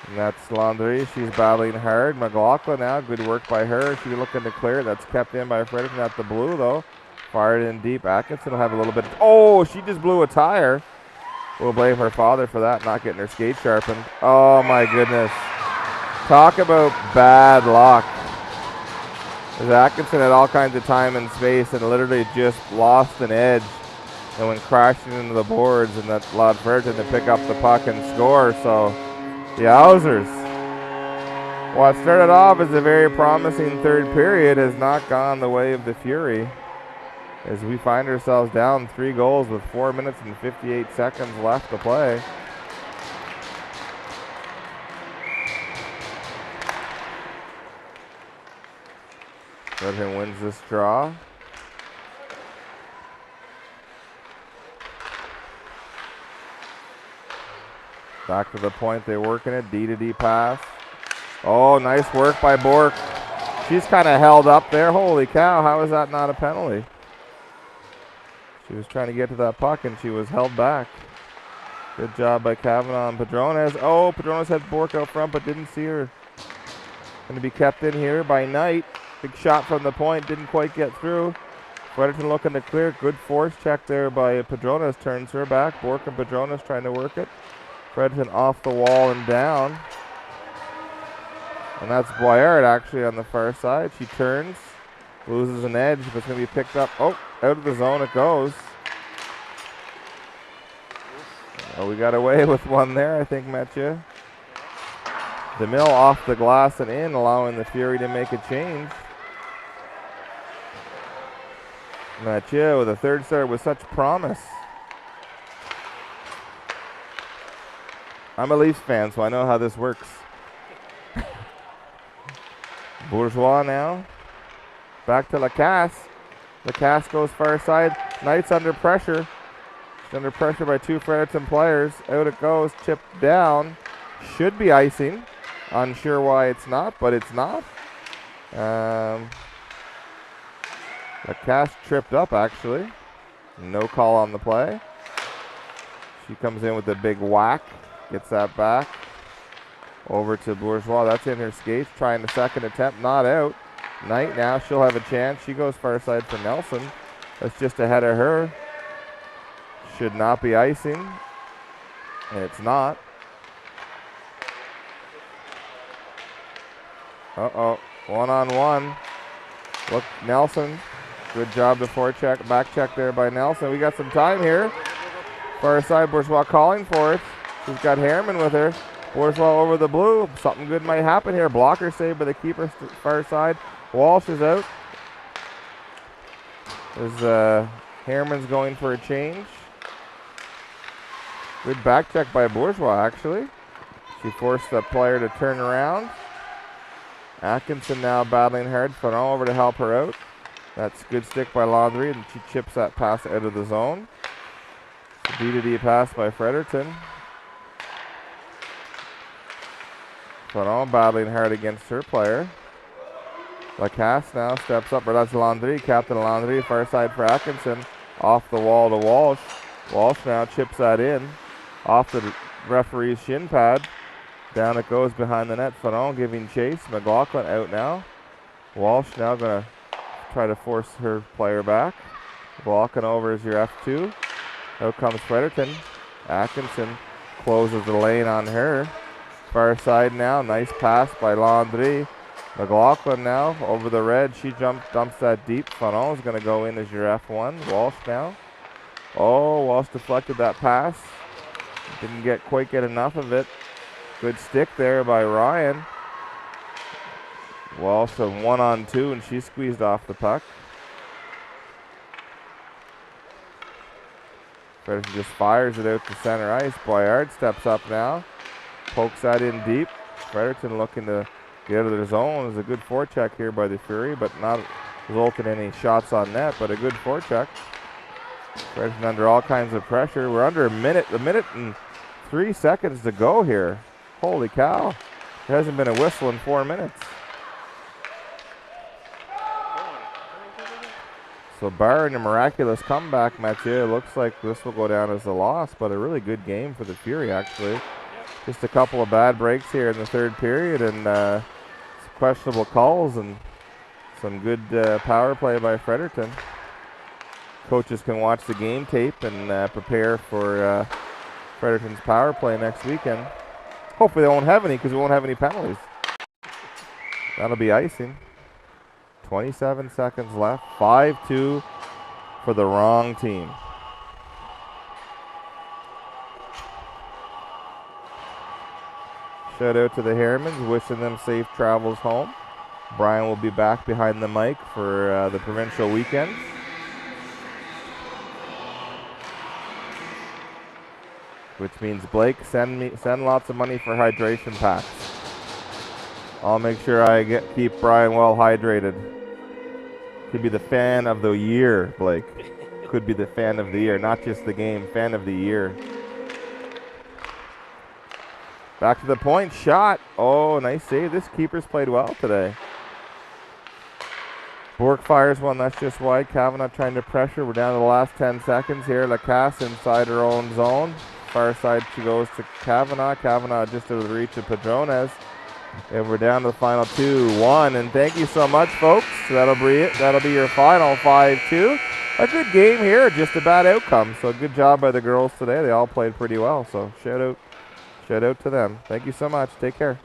And that's Landry. She's battling hard. McLaughlin now. Good work by her. She's looking to clear. That's kept in by Fredericton at the blue, though. Fired in deep. Atkinson will have a little bit. Oh, she just blew a tire. We'll blame her father for that, not getting her skate sharpened. Oh, my goodness. Talk about bad luck. As Atkinson had all kinds of time and space and literally just lost an edge and went crashing into the boards, and that allowed Fredericton to pick up the puck and score. So the Owlers, what started off as a very promising third period, has not gone the way of the Fury as we find ourselves down 3 goals with 4 minutes and 58 seconds left to play. Fredericton wins this draw. Back to the point, they're working it. D to D pass. Oh, nice work by Bork. She's kind of held up there. Holy cow, how is that not a penalty? She was trying to get to that puck and she was held back. Good job by Kavanaugh and Padrones. Oh, Padrones had Bork out front but didn't see her. Going to be kept in here by Knight. Big shot from the point, didn't quite get through. Fredericton looking to clear. Good force check there by Padrones. Turns her back. Bork and Padrones trying to work it. Fredericton off the wall and down. And that's Boyard actually on the far side. She turns, loses an edge, but it's going to be picked up. Oh, out of the zone it goes. Oh, we got away with one there, I think, Mathieu. DeMille off the glass and in, allowing the Fury to make a change. Mathieu with a third start with such promise. I'm a Leafs fan, so I know how this works. Bourgeois now. Back to Lacasse. Lacasse goes far side. Knight's under pressure. She's under pressure by two Fredericton players. Out it goes. Chipped down. Should be icing. Unsure why it's not, but it's not. Lacasse tripped up, actually. No call on the play. She comes in with a big whack. Gets that back. Over to Bourgeois. That's in her skates. Trying the second attempt. Not out. Knight now. She'll have a chance. She goes far side for Nelson. That's just ahead of her. Should not be icing. And it's not. Uh-oh. One-on-one. Look, Nelson. Good job to forecheck. Back check there by Nelson. We got some time here. Far side. Bourgeois calling for it. She's got Harriman with her. Bourgeois over the blue. Something good might happen here. Blocker save by the keeper far side. Walsh is out. There's Harriman's going for a change. Good back check by Bourgeois, actually. She forced the player to turn around. Atkinson now battling hard. Fanon over to help her out. That's good stick by Landry, and she chips that pass out of the zone. D-to-D pass by Fredericton. Fanon battling hard against her player. Lacasse now steps up, or that's Landry, Captain Landry, far side for Atkinson. Off the wall to Walsh. Walsh now chips that in. Off the referee's shin pad. Down it goes behind the net. Fanon giving chase. McLaughlin out now. Walsh now going to try to force her player back. Walking over is your F2. Out comes Fredericton. Atkinson closes the lane on her. Far side now. Nice pass by Landry. McLaughlin now over the red. She dumps that deep. Fanon is going to go in as your F1. Walsh now. Oh, Walsh deflected that pass. Didn't quite get enough of it. Good stick there by Ryan. Walsh a 1-on-2 and she squeezed off the puck. Fredericton just fires it out to center ice. Boyard steps up now. Pokes that in deep. Fredericton looking to get out of their zone. There's a good forecheck here by the Fury, but not resulting in any shots on net, but a good forecheck. Fredericton under all kinds of pressure. We're under a minute and 3 seconds to go here. Holy cow. There hasn't been a whistle in 4 minutes. So barring a miraculous comeback, Mathieu, it looks like this will go down as a loss, but a really good game for the Fury, actually. Just a couple of bad breaks here in the third period and some questionable calls and some good power play by Fredericton. Coaches can watch the game tape and prepare for Fredericton's power play next weekend. Hopefully they won't have any because we won't have any penalties. That'll be icing. 27 seconds left. 5-2 for the wrong team. Shout out to the Harrimans, wishing them safe travels home. Brian will be back behind the mic for the provincial weekend. Which means Blake, send lots of money for hydration packs. I'll make sure I keep Brian well hydrated. Could be the fan of the year, Blake. Could be the fan of the year, not just the game, fan of the year. Back to the point, shot. Oh, nice save. This keeper's played well today. Bork fires one, that's just wide. Kavanagh trying to pressure. We're down to the last 10 seconds here. Lacasse inside her own zone. Far side she goes to Kavanagh. Kavanagh just out of the reach of Padrones. And we're down to the final 2-1. And thank you so much, folks. That'll be it. That'll be your final 5-2. A good game here, just a bad outcome. So good job by the girls today. They all played pretty well. So shout out to them. Thank you so much. Take care.